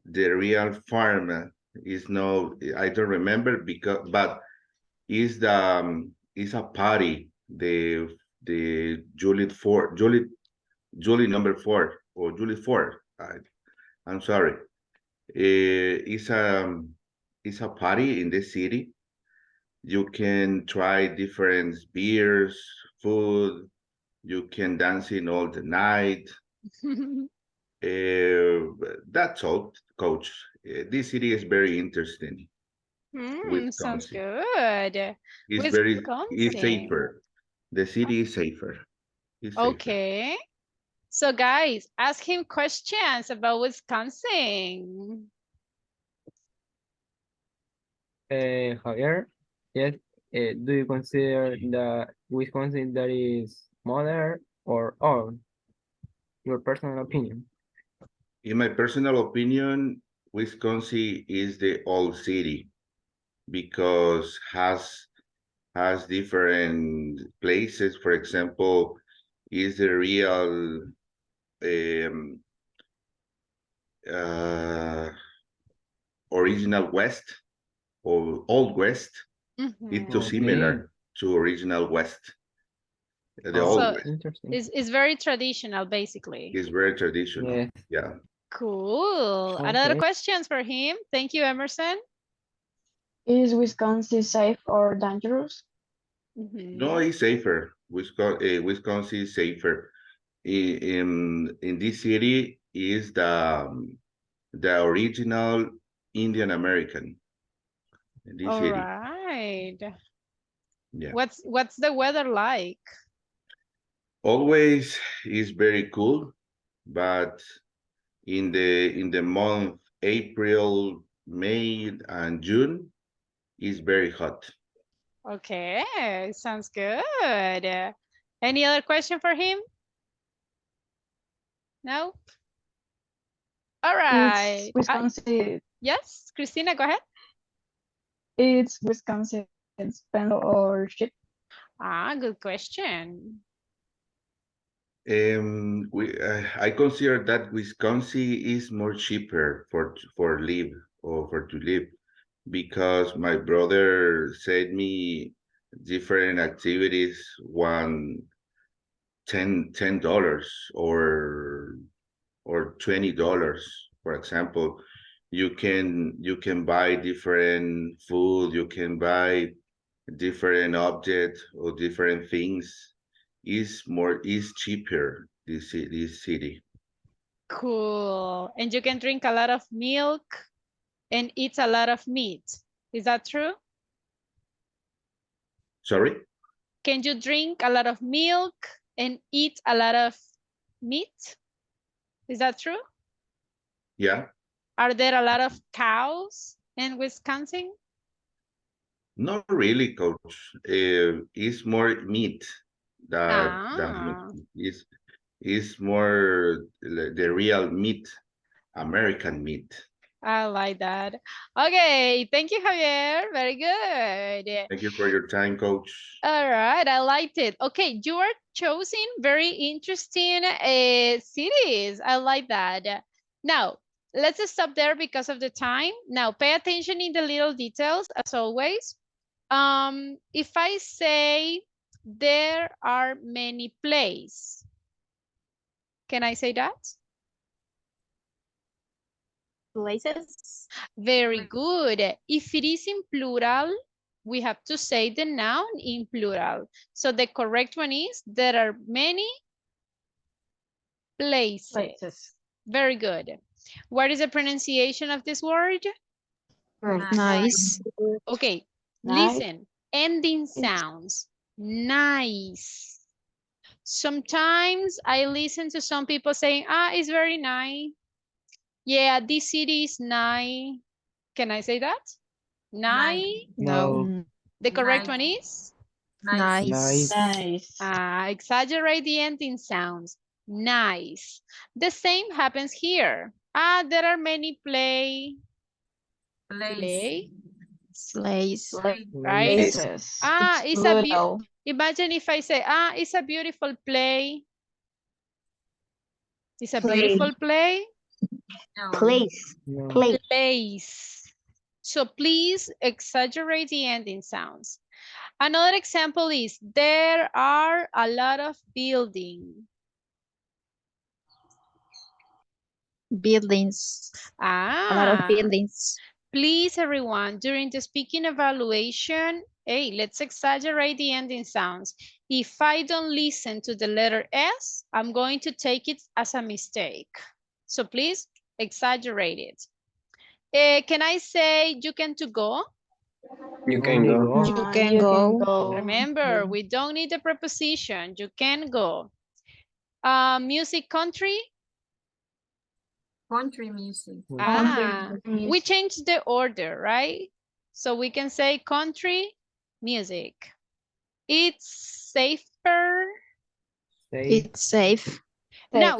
The real farm is no, I don't remember because, but is a party. The Julie number 4 or Julie 4. I'm sorry. It's a party in the city. You can try different beers, food. You can dance in all the night. That's all, Coach. This city is very interesting. Sounds Wisconsin. good. It's Wisconsin. safer. The city is safer. It's safer. Okay. So guys, ask him questions about Wisconsin. Javier, yes, do you consider the Wisconsin that is modern or old? Your personal opinion. In my personal opinion, Wisconsin is the old city because has different places. For example, is the real original West or Old West. It's too similar to original West. The Old West. Interesting. It's very traditional, basically. It's very traditional. Yeah. Cool. Another questions for him. Thank you, Emerson. Is Wisconsin safe or dangerous? No, it's safer. Wisconsin is safer. In this city is the original Indian American. In this All city. right. Yeah. What's the weather like? Always is very cool, but in the month April, May, and June is very hot. Okay, sounds good. Any other question for him? No? All right. Wisconsin. Yes, Christina, go ahead. It's Wisconsin pencil or ship? Good question. I consider that Wisconsin is more cheaper for live or for to live because my brother said me different activities $10 or $20. For example, you can buy different food, you can buy different objects or different things. Is cheaper this city. Cool. And you can drink a lot of milk and eat a lot of meat. Is that true? Sorry? Can you drink a lot of milk and eat a lot of meat? Is that true? Yeah. Are there a lot of cows in Wisconsin? Not really, Coach. It's more meat. Is more the real meat, American meat. I like that. Okay, thank you, Javier. Very good. Thank you for your time, coach. All right, I liked it. Okay, you are choosing very interesting cities. I like that. Now, let's stop there because of the time. Now, pay attention in the little details, as always. If I say there are many plays, can I say that? Places. Very good. If it is in plural, we have to say the noun in plural. So the correct one is, there are many places. Very good. What is the pronunciation of this word? Nice. Okay, Nice. listen. Ending sounds. Nice. Sometimes I listen to some people saying, it's very nice. Yeah, this city is nice. Can I say that? Nice? No. The correct one is? Nice. Nice. Exaggerate the ending sounds. Nice. The same happens here. There are many play. Place. Right? Places. It's Plural. imagine if I say, it's a beautiful play. It's a Play. beautiful play. Place. No. Place. So please exaggerate the ending sounds. Another example is, there are a lot of buildings. Buildings. A lot of buildings. Please, everyone, during the speaking evaluation, hey, let's exaggerate the ending sounds. If I don't listen to the letter S, I'm going to take it as a mistake. So please exaggerate it. Can I say you can to go? You can go. You can go. Remember, we don't need a preposition. You can go. Music country? Country music. We changed the order, right? So we can say country music. It's safer. It's safe. Now,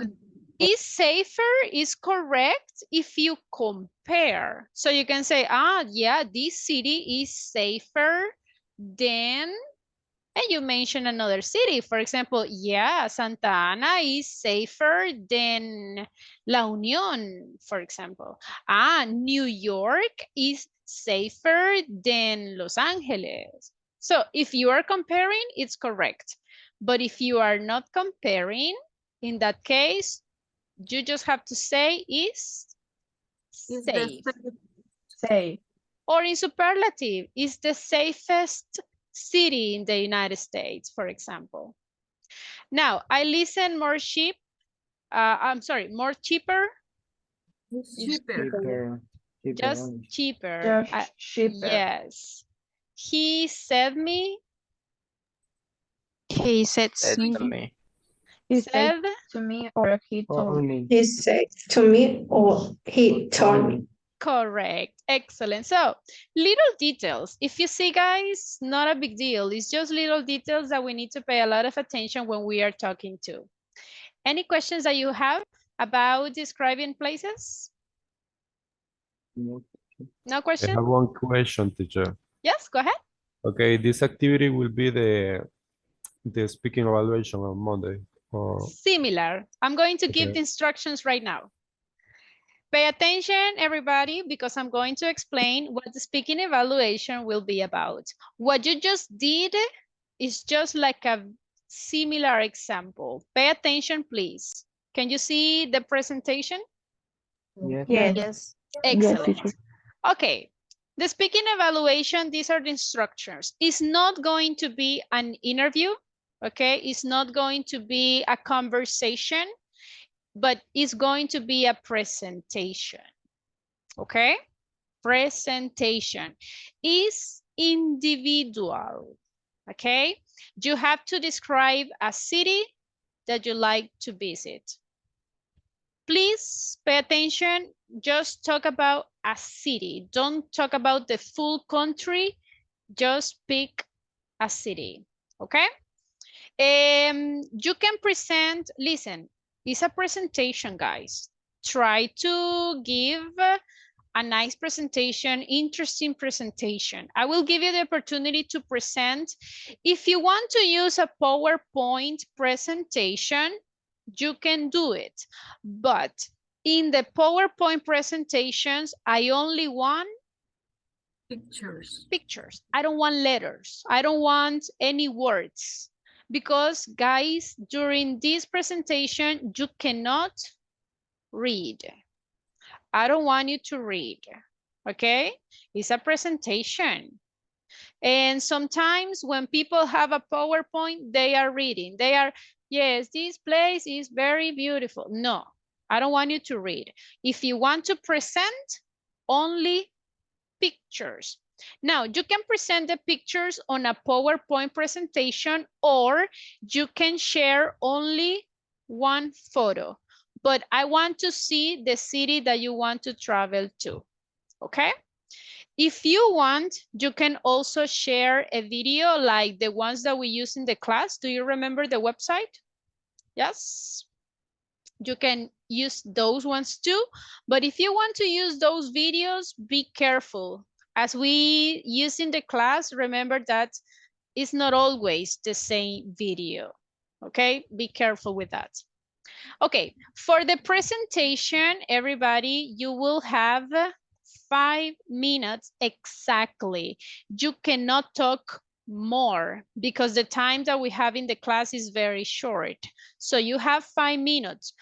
is safer is correct if you compare. So you can say, yeah, this city is safer than, and you mention another city. For example, yeah, Santa Ana is safer than La Unión, for example. New York is safer than Los Angeles. So if you are comparing, it's correct. But if you are not comparing, in that case, you just have to say is safe. Safe. Or in superlative, is the safest city in the United States, for example. Now, I listen more cheap. More cheaper. Cheaper. Just cheaper. Cheaper. Yes. He said me. He said Said to to me. me. He said to me, or he told me. He said to me or he told me. Correct. Excellent. So, little details. If you see, guys, not a big deal. It's just little details that we need to pay a lot of attention when we are talking to. Any questions that you have about describing places? No I question? have one question, teacher. Yes, go ahead. Okay, this activity will be the speaking evaluation on Monday. Similar. I'm going to give Okay. the instructions right now. Pay attention, everybody, because I'm going to explain what the speaking evaluation will be about. What you just did is just like a similar example. Pay attention, please. Can you see the presentation? Yes. Yes. Excellent. Yes, Okay. The speaking evaluation, these are the instructions. It's not going to be an interview, okay? It's not going to be a conversation, but it's going to be a presentation, okay? Presentation is individual, okay? You have to describe a city that you like to visit. Please pay attention, just talk about a city. Don't talk about the full country, just pick a city, okay? You can present, listen, it's a presentation, guys. Try to give a nice presentation, interesting presentation. I will give you the opportunity to present. If you want to use a PowerPoint presentation, you can do it. But in the PowerPoint presentations, I only want Pictures. pictures. I don't want letters. I don't want any words. Because guys, during this presentation, you cannot read. I don't want you to read, okay? It's a presentation. And sometimes when people have a PowerPoint, they are reading. They are, yes, this place is very beautiful. No, I don't want you to read. If you want to present, only pictures. Now, you can present the pictures on a PowerPoint presentation, or you can share only one photo. But I want to see the city that you want to travel to, okay? If you want, you can also share a video like the ones that we use in the class. Do you remember the website? Yes. You can use those ones too. But if you want to use those videos, be careful. As we use in the class, remember that it's not always the same video, okay? Be careful with that. Okay, for the presentation, everybody, you will have 5 minutes exactly. You cannot talk more because the time that we have in the class is very short. So you have 5 minutes.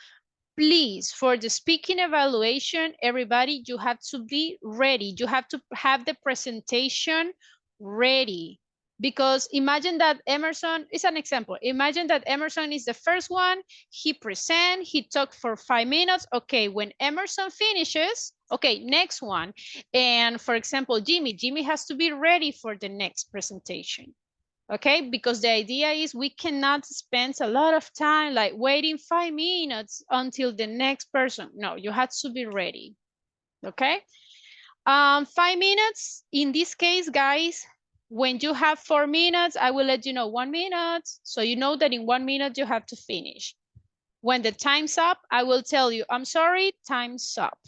Please, for the speaking evaluation, everybody, you have to be ready. You have to have the presentation ready. Because imagine that Emerson is an example. Imagine that Emerson is the first one. He present, he talked for 5 minutes. Okay, when Emerson finishes, okay, next one. And for example, Jimmy has to be ready for the next presentation. Okay, because the idea is we cannot spend a lot of time like waiting 5 minutes until the next person. No, you have to be ready. Okay, 5 minutes. In this case, guys, when you have 4 minutes, I will let you know 1 minute. So you know that in 1 minute you have to finish. When the time's up, I will tell you, I'm sorry, time's up.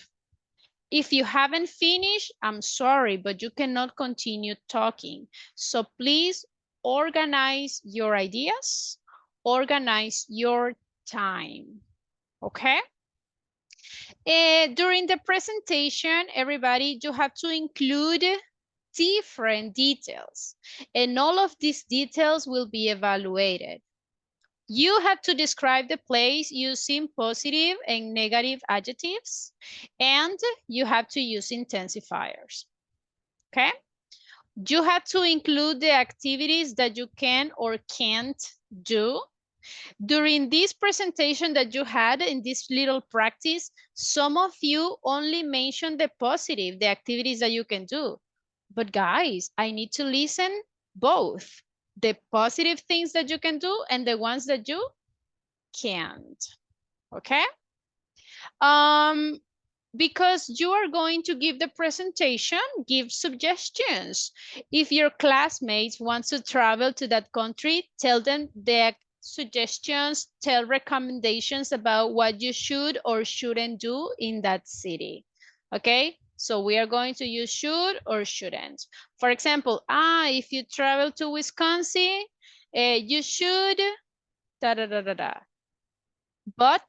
If you haven't finished, I'm sorry, but you cannot continue talking. So please organize your ideas, organize your time, okay? During the presentation, everybody, you have to include different details, and all of these details will be evaluated. You have to describe the place using positive and negative adjectives, and you have to use intensifiers, okay? You have to include the activities that you can or can't do. During this presentation that you had in this little practice, some of you only mentioned the positive, the activities that you can do. But guys, I need to listen both. The positive things that you can do and the ones that you can't, okay? Because you are going to give the presentation, give suggestions. If your classmates want to travel to that country, tell them the suggestions, tell recommendations about what you should or shouldn't do in that city, okay? So we are going to use should or shouldn't. For example, if you travel to Wisconsin, you should, da-da-da-da-da. But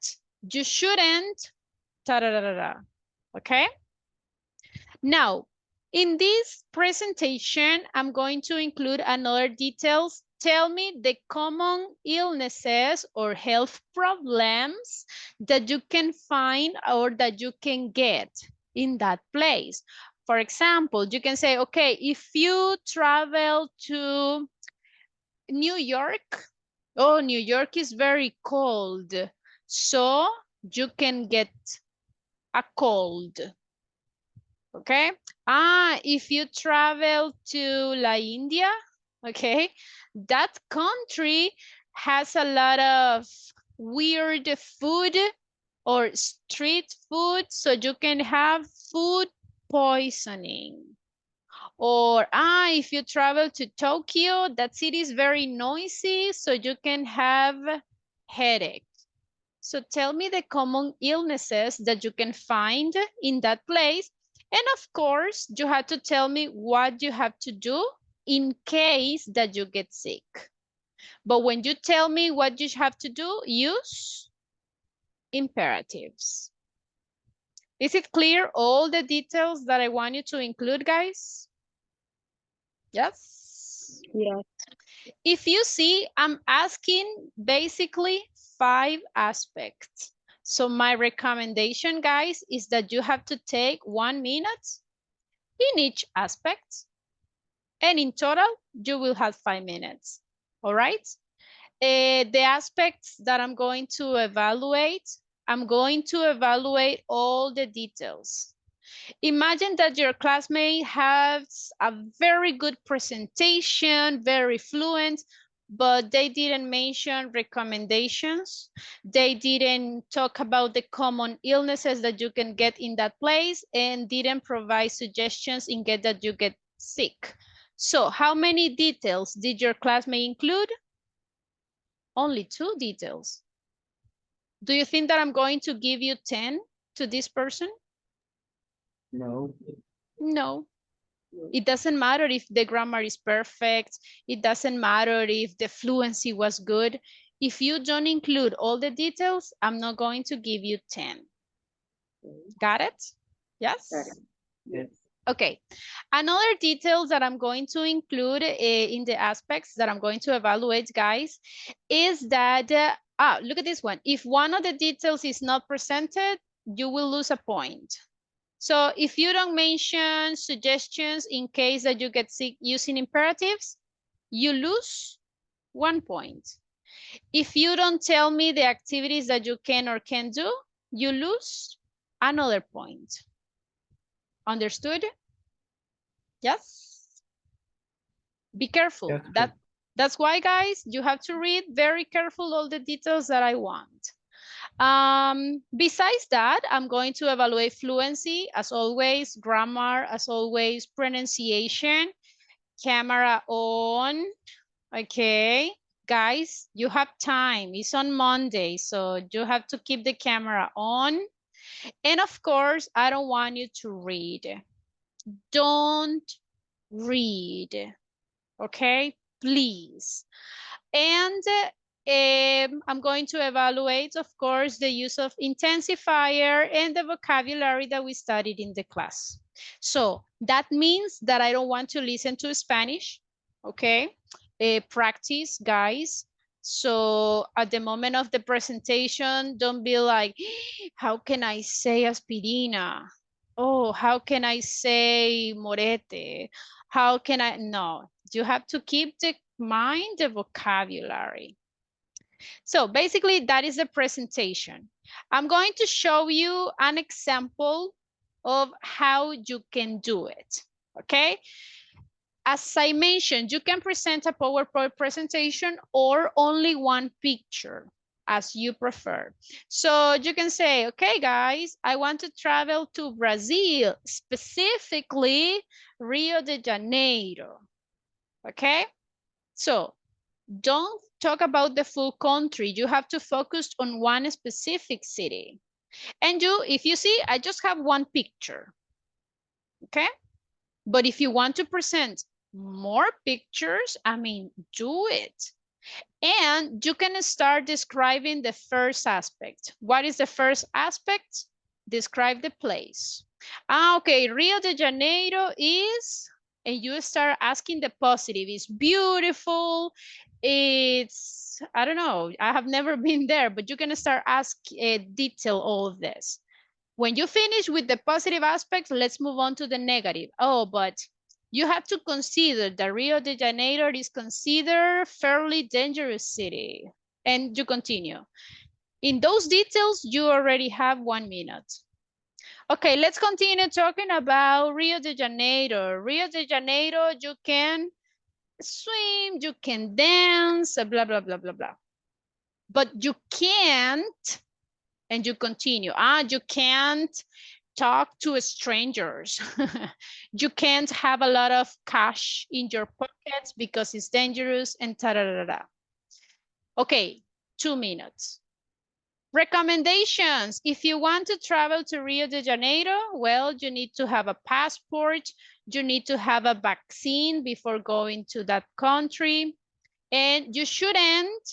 you shouldn't, da-da-da-da-da. Okay? Now, in this presentation, I'm going to include another details. Tell me the common illnesses or health problems that you can find or that you can get in that place. For example, you can say, okay, if you travel to New York, oh, New York is very cold, so you can get a cold, okay? If you travel to La India, okay, that country has a lot of weird food or street food, so you can have food poisoning. Or if you travel to Tokyo, that city is very noisy, so you can have headache. So tell me the common illnesses that you can find in that place, And of course, you have to tell me what you have to do in case that you get sick. But when you tell me what you have to do, use imperatives. Is it clear, all the details that I want you to include, guys? Yes? Yes. If you see, I'm asking basically 5 aspects. So my recommendation, guys, is that you have to take 1 minute in each aspect. And in total, you will have 5 minutes. All right? The aspects that I'm going to evaluate, I'm going to evaluate all the details. Imagine that your classmate has a very good presentation, very fluent, but they didn't mention recommendations. They didn't talk about the common illnesses that you can get in that place and didn't provide suggestions in case that you get sick. So how many details did your classmate include? Only 2 details. Do you think that I'm going to give you 10 to this person? No. No. It doesn't matter if the grammar is perfect. It doesn't matter if the fluency was good. If you don't include all the details, I'm not going to give you 10. Got it? Yes? Yes. Okay. Another details that I'm going to include in the aspects that I'm going to evaluate, guys, is that, look at this one. If one of the details is not presented, you will lose a point. So if you don't mention suggestions in case that you get sick using imperatives, you lose 1 point. If you don't tell me the activities that you can or can't do, you lose another point. Understood? Yes? Be careful. Yes, That's why, guys, you have to read very careful all the details that I want. Besides that, I'm going to evaluate fluency, as always, grammar, as always, pronunciation, camera on. Okay, guys, you have time. It's on Monday, so you have to keep the camera on. And of course, I don't want you to read. Don't read, okay? Please. And I'm going to evaluate, of course, the use of intensifier and the vocabulary that we studied in the class. So that means that I don't want to listen to Spanish, okay? Practice, guys. So at the moment of the presentation, don't be like, how can I say aspirina? Oh, how can I say morete? How can I? No, you have to keep the mind, the vocabulary. So basically that is the presentation. I'm going to show you an example of how you can do it, okay? As I mentioned, you can present a PowerPoint presentation or only one picture, as you prefer. So you can say, okay, guys, I want to travel to Brazil, specifically Rio de Janeiro, okay? So don't talk about the full country. You have to focus on one specific city. And if you see, I just have one picture, okay? But if you want to present more pictures, I mean, do it. And you can start describing the first aspect. What is the first aspect? Describe the place. Okay, Rio de Janeiro is, and you start asking the positive. It's beautiful. It's, I don't know, I have never been there, but you can start asking detail all of this. When you finish with the positive aspects, let's move on to the negative. Oh, but you have to consider that Rio de Janeiro is considered a fairly dangerous city. And you continue. In those details, you already have 1 minute. Okay, let's continue talking about Rio de Janeiro. Rio de Janeiro, you can swim, you can dance, blah, blah, blah, blah, blah. But you can't, and you continue, you can't talk to strangers. You can't have a lot of cash in your pockets because it's dangerous and ta-da-da-da. Okay, 2 minutes. Recommendations. If you want to travel to Rio de Janeiro, well, you need to have a passport. You need to have a vaccine before going to that country. And you shouldn't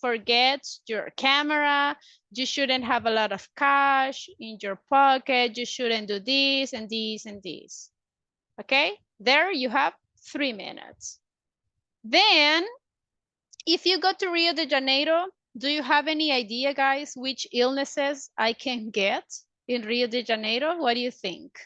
forget your camera. You shouldn't have a lot of cash in your pocket. You shouldn't do this and this and this. Okay, there you have 3 minutes. Then, if you go to Rio de Janeiro, do you have any idea, guys, which illnesses I can get in Rio de Janeiro? What do you think?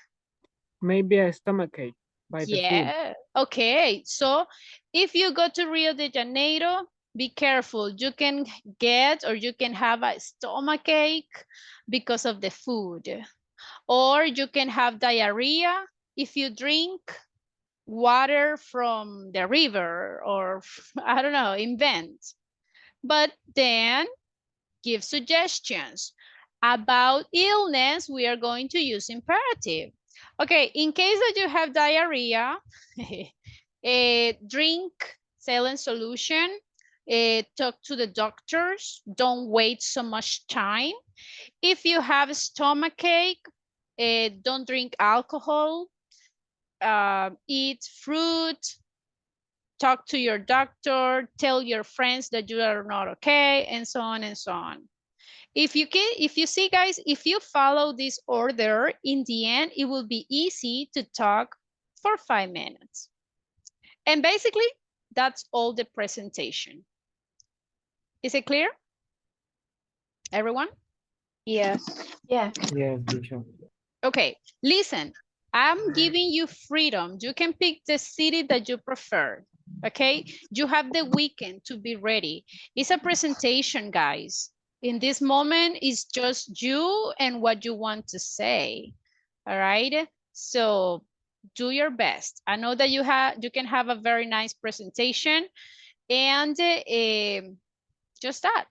Maybe a stomachache by the food. Yeah, okay. So if you go to Rio de Janeiro, be careful. You can get or you can have a stomachache because of the food. Or you can have diarrhea if you drink water from the river or, I don't know, invent. But then give suggestions. About illness, we are going to use imperative. Okay, in case that you have diarrhea, drink saline solution, talk to the doctors, don't wait so much time. If you have a stomachache, don't drink alcohol, eat fruit, talk to your doctor, tell your friends that you are not okay, and so on and so on. If you see, guys, if you follow this order, in the end, it will be easy to talk for 5 minutes. And basically, that's all the presentation. Is it clear? Everyone? Yes. Yeah. Yes, teacher. Okay, listen, I'm giving you freedom. You can pick the city that you prefer. Okay, you have the weekend to be ready. It's a presentation, guys. In this moment, it's just you and what you want to say. All right, so do your best. I know that you can have a very nice presentation, and just that,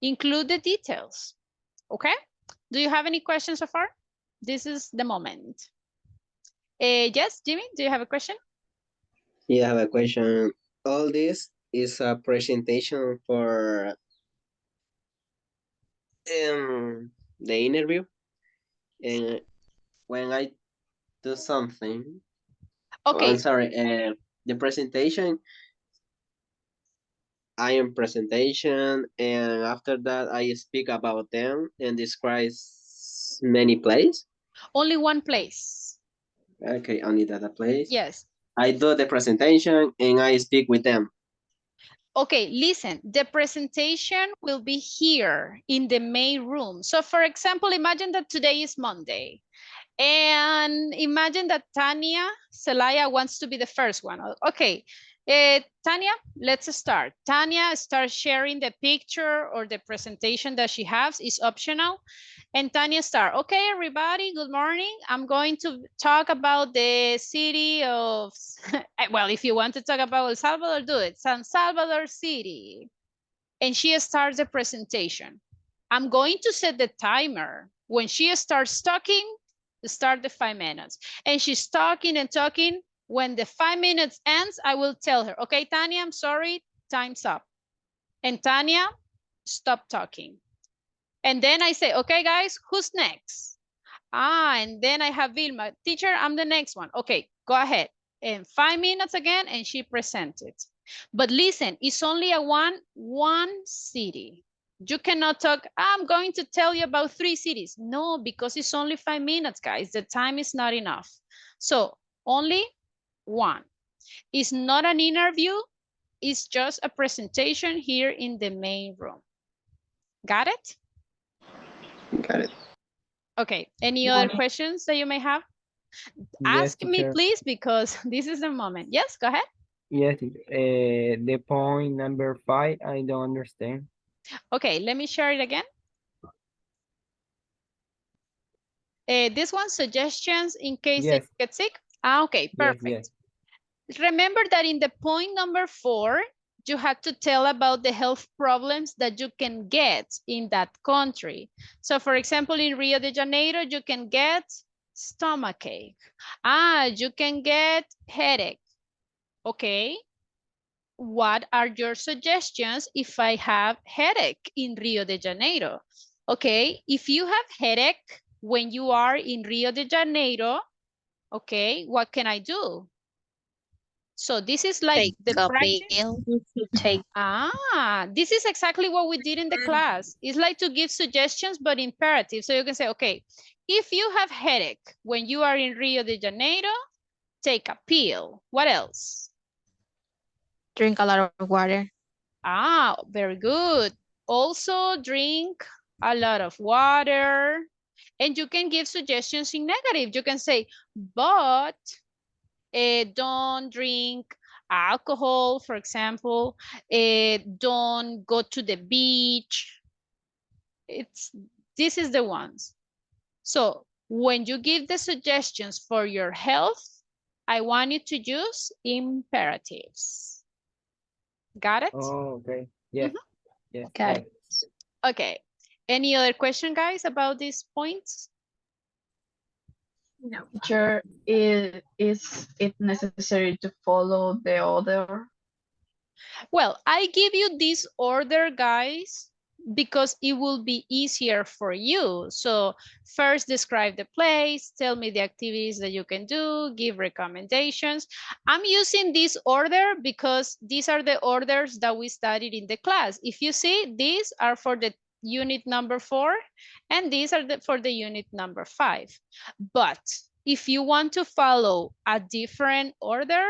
include the details. Okay, do you have any questions so far? This is the moment. Yes, Jimmy, do you have a question? Yeah, I have a question. All this is a presentation for the interview, and when I do something, okay, I'm sorry, the presentation, I am presentation, and after that I speak about them and describe many places. Only one place. Okay, only that place. Yes. I do the presentation and I speak with them. Okay, listen, the presentation will be here in the main room. So for example, imagine that today is Monday. And imagine that Tania Celaya wants to be the first one. Okay, Tania, let's start. Tania, start sharing the picture or the presentation that she has. Is optional. And Tania start. Okay, everybody, good morning. I'm going to talk about the city of, well, if you want to talk about El Salvador, do it. San Salvador City. And she starts the presentation. I'm going to set the timer. When she starts talking, start the 5 minutes. And she's talking and talking. When the 5 minutes ends, I will tell her, okay, Tania, I'm sorry, time's up. And Tania, stop talking. And then I say, okay, guys, who's next? And then I have Vilma. Teacher, I'm the next one. Okay, go ahead. And 5 minutes again, and she presented. But listen, it's only a one city. You cannot talk, I'm going to tell you about 3 cities. No, because it's only 5 minutes, guys. The time is not enough. So only one. It's not an interview. It's just a presentation here in the main room. Got it? Got it. Okay, any other questions that you may have? Ask me, teacher. please, because this is the moment. Yes, go ahead. Yes, teacher. The point number 5, I don't understand. Okay, let me share it again. This one, suggestions in case Yes. you get sick. Okay, perfect. Yes. Remember that in the point number 4, you had to tell about the health problems that you can get in that country. So for example, in Rio de Janeiro, you can get stomachache. You can get headache. Okay. What are your suggestions if I have headache in Rio de Janeiro? Okay, if you have headache when you are in Rio de Janeiro, okay, what can I do? So this is like Take the a practice. pill. Take. This is exactly what we did in the class. It's like to give suggestions, but imperative. So you can say, okay, if you have headache when you are in Rio de Janeiro, take a pill. What else? Drink a lot of water. Very good. Also drink a lot of water. And you can give suggestions in negative. You can say, but don't drink alcohol, for example. Don't go to the beach. This is the ones. So when you give the suggestions for your health, I want you to use imperatives. Got it? Oh, okay. Yeah. Yeah. Got it. Okay. Any other question, guys, about these points? No. Teacher, is it necessary to follow the order? Well, I give you this order, guys, because it will be easier for you. So first describe the place, tell me the activities that you can do, give recommendations. I'm using this order because these are the orders that we studied in the class. If you see, these are for the unit number 4, and these are for the unit number 5. But if you want to follow a different order,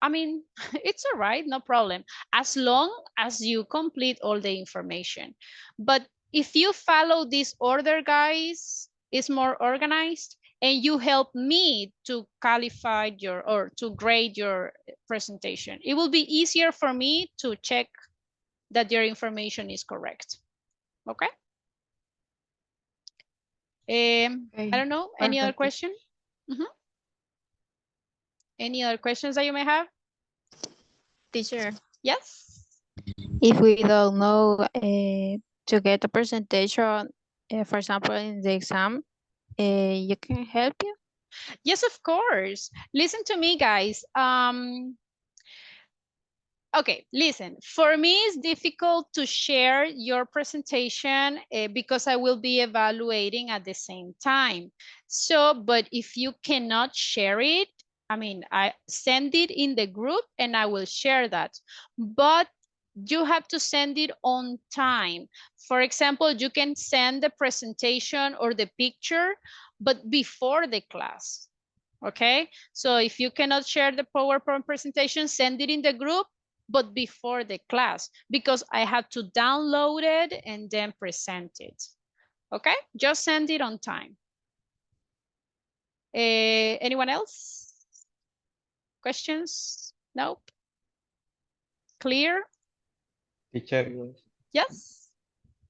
I mean, it's all right, no problem, as long as you complete all the information. But if you follow this order, guys, it's more organized, and you help me to qualify or to grade your presentation. It will be easier for me to check that your information is correct. Okay? I don't know, any other question? Any other questions that you may have? Teacher. Yes? If we don't know to get a presentation, for example, in the exam, you can help you? Yes, of course. Listen to me, guys. Okay, listen, for me, it's difficult to share your presentation because I will be evaluating at the same time. So, but if you cannot share it, I mean, I send it in the group and I will share that. But you have to send it on time. For example, you can send the presentation or the picture, but before the class. Okay, so if you cannot share the PowerPoint presentation, send it in the group, but before the class, because I have to download it and then present it. Okay, just send it on time. Anyone else? Questions? Nope. Clear? Teacher, Yes?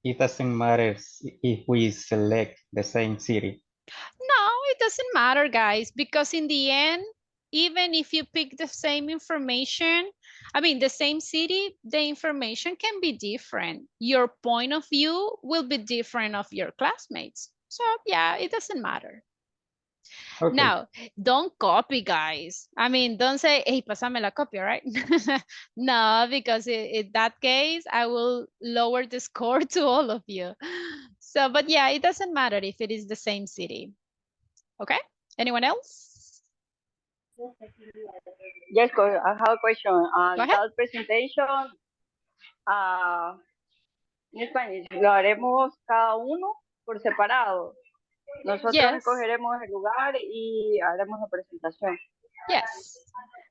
it doesn't matter if we select the same city. No, it doesn't matter, guys, because in the end, even if you pick the same information, I mean, the same city, the information can be different. Your point of view will be different of your classmates. So yeah, it doesn't matter. Okay. Now, don't copy, guys. I mean, don't say, hey, pasame la copia, right? No, because in that case, I will lower the score to all of you. So, but yeah, it doesn't matter if it is the same city. Okay, anyone else? Yes, I have a question. Go ahead. That presentation, en Spanish, lo haremos cada uno por separado. Nosotros escogeremos el lugar y haremos la presentación. Yes.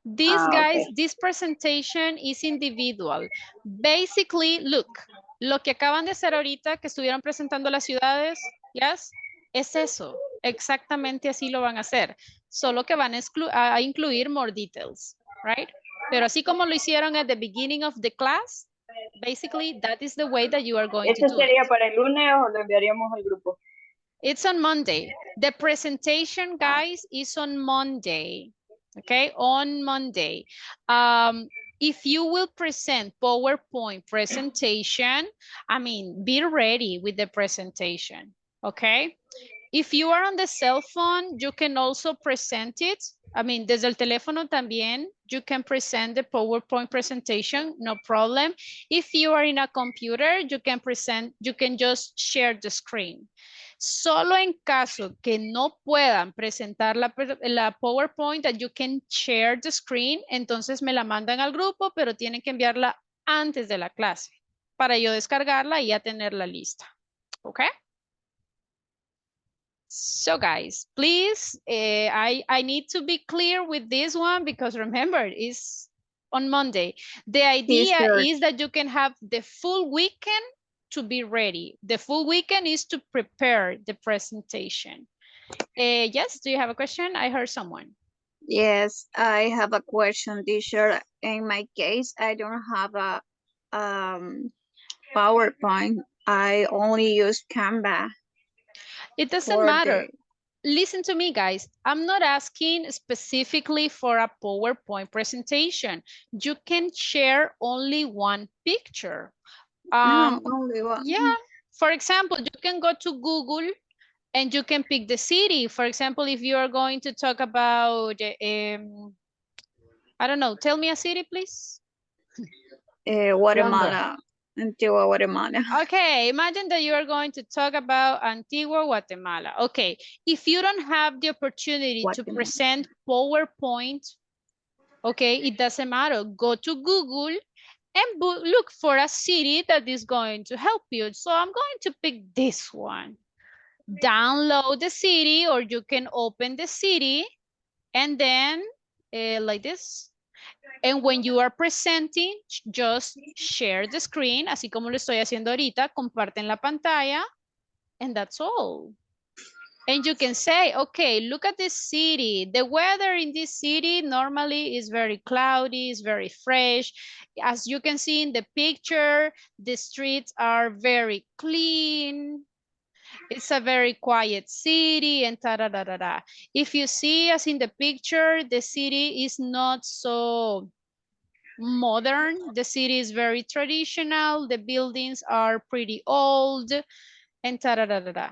This, guys, this presentation is individual. Basically, look, lo que acaban de hacer ahorita, que estuvieron presentando las ciudades, yes, es eso. Exactamente así lo van a hacer. Solo que van a incluir more details, right? Pero así como lo hicieron at the beginning of the class, basically, that is the way that you are going to do it. ¿Eso sería para el lunes o lo enviaríamos al grupo? It's on Monday. The presentation, guys, is on Monday. Okay, on Monday. If you will present PowerPoint presentation, I mean, be ready with the presentation. Okay. If you are on the cell phone, you can also present it. I mean, desde el teléfono también, you can present the PowerPoint presentation, no problem. If you are in a computer, you can just share the screen. Solo en caso que no puedan presentar la PowerPoint, that you can share the screen, entonces me la mandan al grupo, pero tienen que enviarla antes de la clase para yo descargarla y ya tenerla lista. ¿Ok? So guys, please, I need to be clear with this one because remember, it's on Monday. The idea is that you can have the full weekend to be ready. The full weekend is to prepare the presentation. Yes, do you have a question? I heard someone. Yes, I have a question, teacher. In my case, I don't have a PowerPoint. I only use Canva. It doesn't matter. Listen to me, guys. I'm not asking specifically for a PowerPoint presentation. You can share only one picture. Only one. Yeah. For example, you can go to Google and you can pick the city. For example, if you are going to talk about, I don't know, tell me a city, please. Guatemala. Antigua Guatemala. Okay, imagine that you are going to talk about Antigua Guatemala. Okay, if you don't have the opportunity to present PowerPoint, okay, it doesn't matter. Go to Google and look for a city that is going to help you. So I'm going to pick this one. Download the city, or you can open the city and then like this. And when you are presenting, just share the screen, así como lo estoy haciendo ahorita, comparten la pantalla, and that's all. And you can say, okay, look at this city. The weather in this city normally is very cloudy, it's very fresh. As you can see in the picture, the streets are very clean. It's a very quiet city and ta-da-da-da-da. If you see as in the picture, the city is not so modern. The city is very traditional. The buildings are pretty old and ta-da-da-da-da.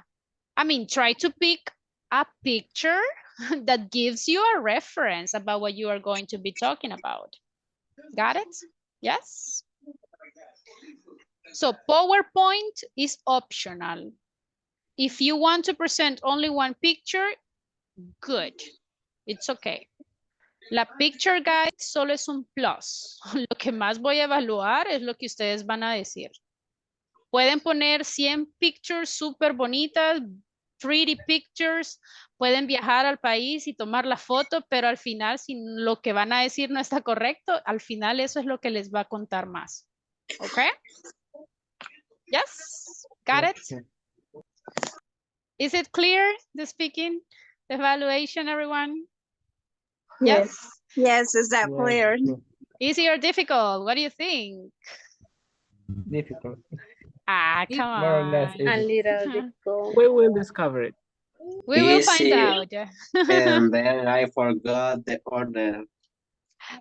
I mean, try to pick a picture that gives you a reference about what you are going to be talking about. Got it? Yes? So PowerPoint is optional. If you want to present only one picture, good. It's okay. La picture guide solo es un plus. Lo que más voy a evaluar es lo que ustedes van a decir. Pueden poner 100 pictures súper bonitas, 3D pictures. Pueden viajar al país y tomar la foto, pero al final, si lo que van a decir no está correcto, al final eso es lo que les va a contar más. ¿Ok? Yes? Got it? Is it clear, the speaking, the evaluation, everyone? Yes? Yes, is that clear? Easy or difficult? What do you think? Difficult. Ah, come on. More or less A little difficult. We will discover it. We will find out. And then I forgot the order.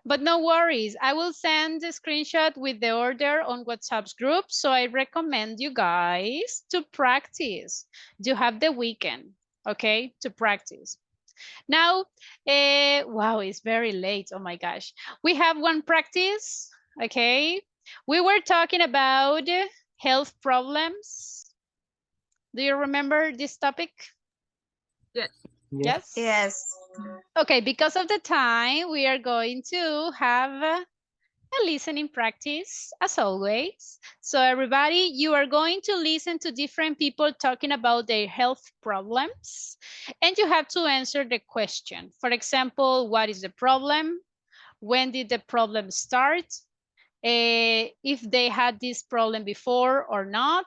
But no worries. I will send the screenshot with the order on WhatsApp's group. So I recommend you guys to practice. You have the weekend, okay, to practice. Now, wow, it's very late. Oh my gosh. We have one practice, okay? We were talking about health problems. Do you remember this topic? Yes. Yes? Yes. Okay, because of the time, we are going to have a listening practice as always. So everybody, you are going to listen to different people talking about their health problems, and you have to answer the question. For example, what is the problem? When did the problem start? If they had this problem before or not.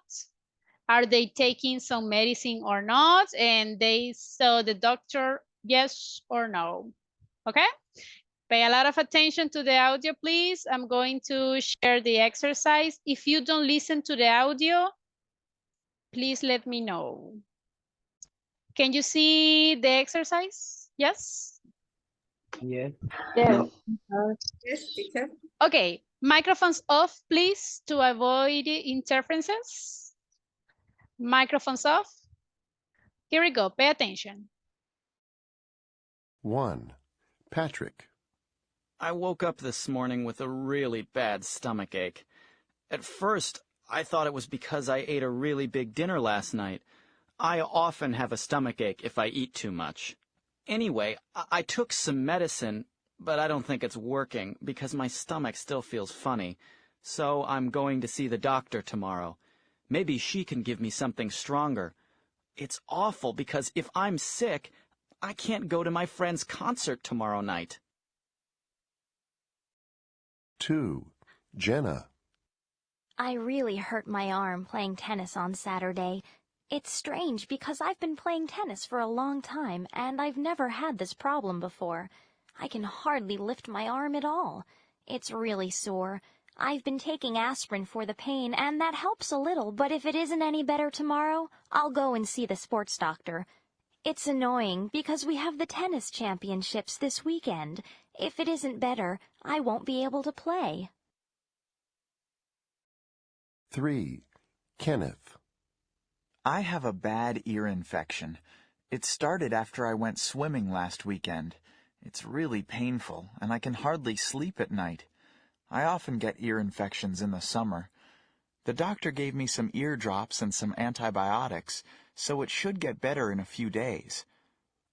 Are they taking some medicine or not? And they saw the doctor, yes or no. Okay? Pay a lot of attention to the audio, please. I'm going to share the exercise. If you don't listen to the audio, please let me know. Can you see the exercise? Yes? Yes. Yes. Yes, teacher. Okay, microphones off, please, to avoid interferences. Microphones off. Here we go. Pay attention. 1. Patrick. I woke up this morning with a really bad stomach ache. At first, I thought it was because I ate a really big dinner last night. I often have a stomach ache if I eat too much. Anyway, I took some medicine, but I don't think it's working because my stomach still feels funny. So I'm going to see the doctor tomorrow. Maybe she can give me something stronger. It's awful because if I'm sick, I can't go to my friend's concert tomorrow night. 2. Jenna. I really hurt my arm playing tennis on Saturday. It's strange because I've been playing tennis for a long time and I've never had this problem before. I can hardly lift my arm at all. It's really sore. I've been taking aspirin for the pain and that helps a little, but if it isn't any better tomorrow, I'll go and see the sports doctor. It's annoying because we have the tennis championships this weekend. If it isn't better, I won't be able to play. 3. Kenneth. I have a bad ear infection. It started after I went swimming last weekend. It's really painful, and I can hardly sleep at night. I often get ear infections in the summer. The doctor gave me some ear drops and some antibiotics, so it should get better in a few days.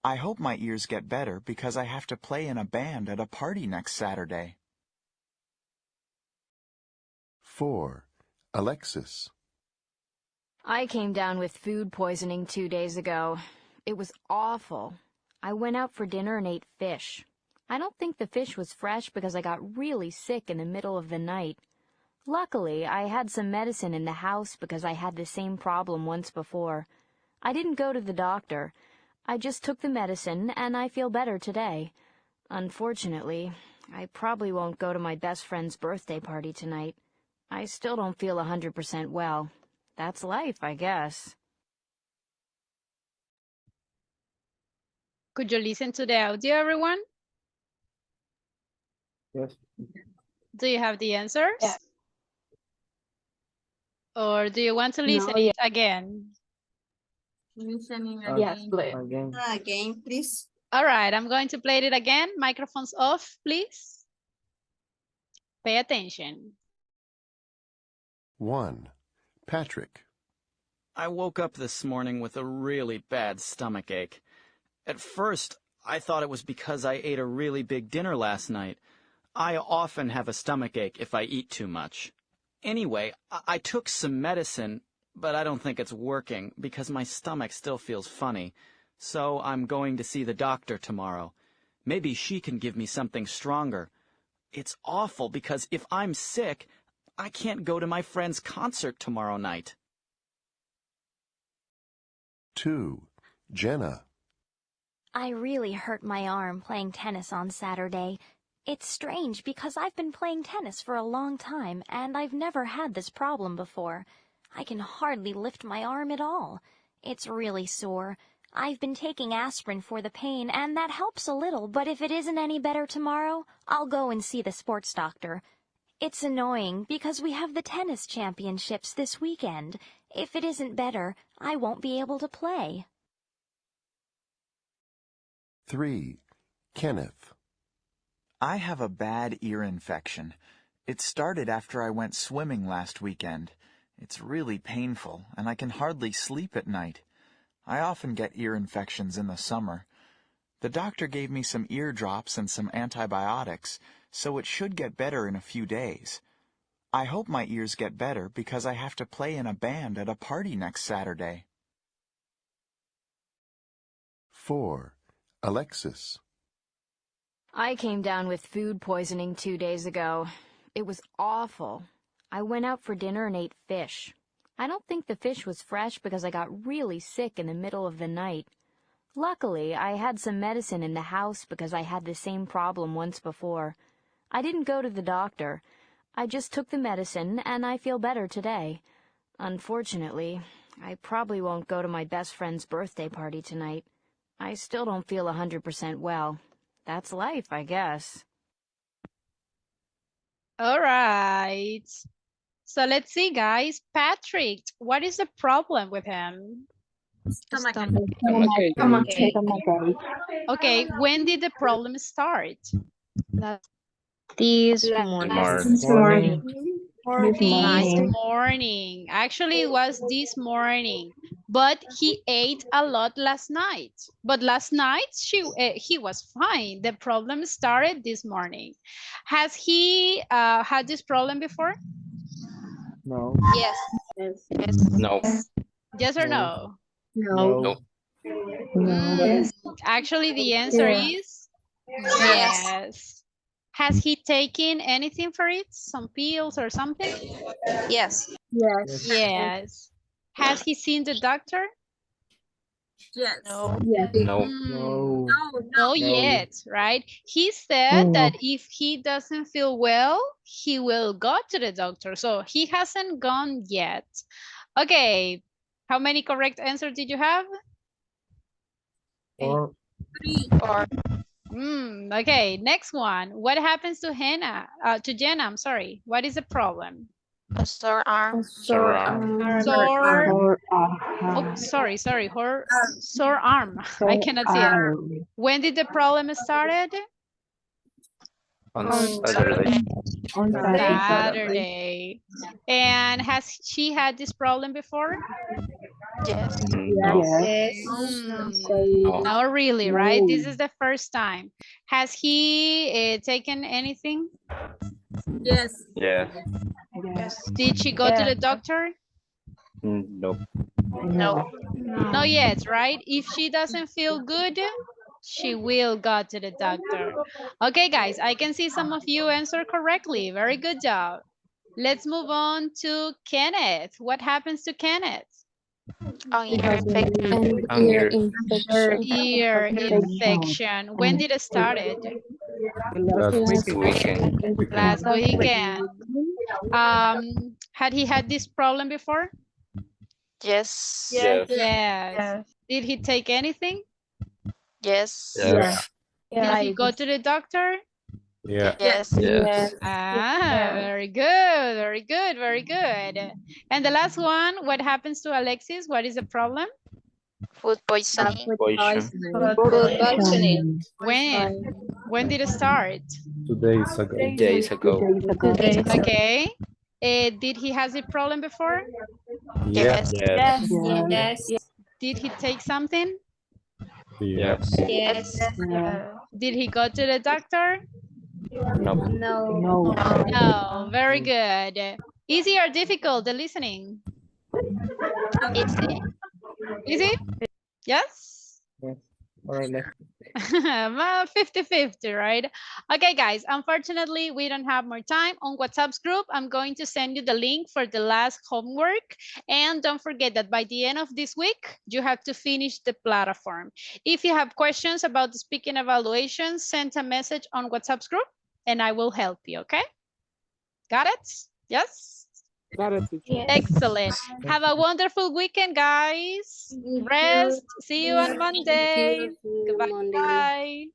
I hope my ears get better because I have to play in a band at a party next Saturday. 4. Alexis. I came down with food poisoning 2 days ago. It was awful. I went out for dinner and ate fish. I don't think the fish was fresh because I got really sick in the middle of the night. Luckily, I had some medicine in the house because I had the same problem once before. I didn't go to the doctor. I just took the medicine and I feel better today. Unfortunately, I probably won't go to my best friend's birthday party tonight. I still don't feel 100% well. That's life, I guess. Could you listen to the audio, everyone? Yes. Do you have the answers? Yeah. Or do you want to listen it again? Listening Yes, again. please. Again, please. All right, I'm going to play it again. Microphones off, please. Pay attention. 1. Patrick. I woke up this morning with a really bad stomach ache. At first, I thought it was because I ate a really big dinner last night. I often have a stomach ache if I eat too much. Anyway, I took some medicine, but I don't think it's working because my stomach still feels funny. So I'm going to see the doctor tomorrow. Maybe she can give me something stronger. It's awful because if I'm sick, I can't go to my friend's concert tomorrow night. 2. Jenna. I really hurt my arm playing tennis on Saturday. It's strange because I've been playing tennis for a long time and I've never had this problem before. I can hardly lift my arm at all. It's really sore. I've been taking aspirin for the pain and that helps a little, but if it isn't any better tomorrow, I'll go and see the sports doctor. It's annoying because we have the tennis championships this weekend. If it isn't better, I won't be able to play. 3. Kenneth. I have a bad ear infection. It started after I went swimming last weekend. It's really painful, and I can hardly sleep at night. I often get ear infections in the summer. The doctor gave me some ear drops and some antibiotics, so it should get better in a few days. I hope my ears get better because I have to play in a band at a party next Saturday. 4. Alexis. I came down with food poisoning 2 days ago. It was awful. I went out for dinner and ate fish. I don't think the fish was fresh because I got really sick in the middle of the night. Luckily, I had some medicine in the house because I had the same problem once before. I didn't go to the doctor. I just took the medicine and I feel better today. Unfortunately, I probably won't go to my best friend's birthday party tonight. I still don't feel 100% well. That's life, I guess. All right. So let's see, guys. Patrick, what is the problem with him? Okay. Okay, when did the problem start? This morning. This morning. Actually, it was this morning. But he ate a lot last night. But last night, he was fine. The problem started this morning. Has he had this problem before? No. Yes. No. Yes or no? No. Actually, the answer is yes. Has he taken anything for it? Some pills or something? Yes. Yes. Has he seen the doctor? Yes. No. No yet, right? He said that if he doesn't feel well, he will go to the doctor. So he hasn't gone yet. Okay. How many correct answers did you have? 4. 4. Okay, next one. What happens to Jenna, I'm sorry. What is the problem? A sore arm. Sore, oh, sorry, her sore arm. I cannot see it. When did the problem started? On Saturday. Saturday. And has she had this problem before? Yes. No. Not really, right? This is the first time. Has he taken anything? Yes. Yes. Did she go to the doctor? No. No. Not yet, right? If she doesn't feel good, she will go to the doctor. Okay, guys, I can see some of you answer correctly. Very good job. Let's move on to Kenneth. What happens to Kenneth? Ear infection. Ear infection. When did it start? Last weekend. Last weekend. Had he had this problem before? Yes. Yes. Did he take anything? Yes. Yes. Did he go to the doctor? Yeah. Yes. Very good, very good, very good. And the last one, what happens to Alexis? What is the problem? Food poisoning. When did it start? 2 days ago. Days ago. Okay. Did he has a problem before? Yes. Yes. Did he take something? Yes. Did he go to the doctor? No. No. Very good. Easy or difficult, the listening? Easy? Yes? Yes. More or less. 50-50, right? Okay, guys, unfortunately, we don't have more time. On WhatsApp's group, I'm going to send you the link for the last homework. And don't forget that by the end of this week, you have to finish the platform. If you have questions about the speaking evaluation, send a message on WhatsApp's group and I will help you, okay? Got it? Yes? Got it, teacher. Excellent. Have a wonderful weekend, guys. Rest. See you on Monday. Goodbye. Bye.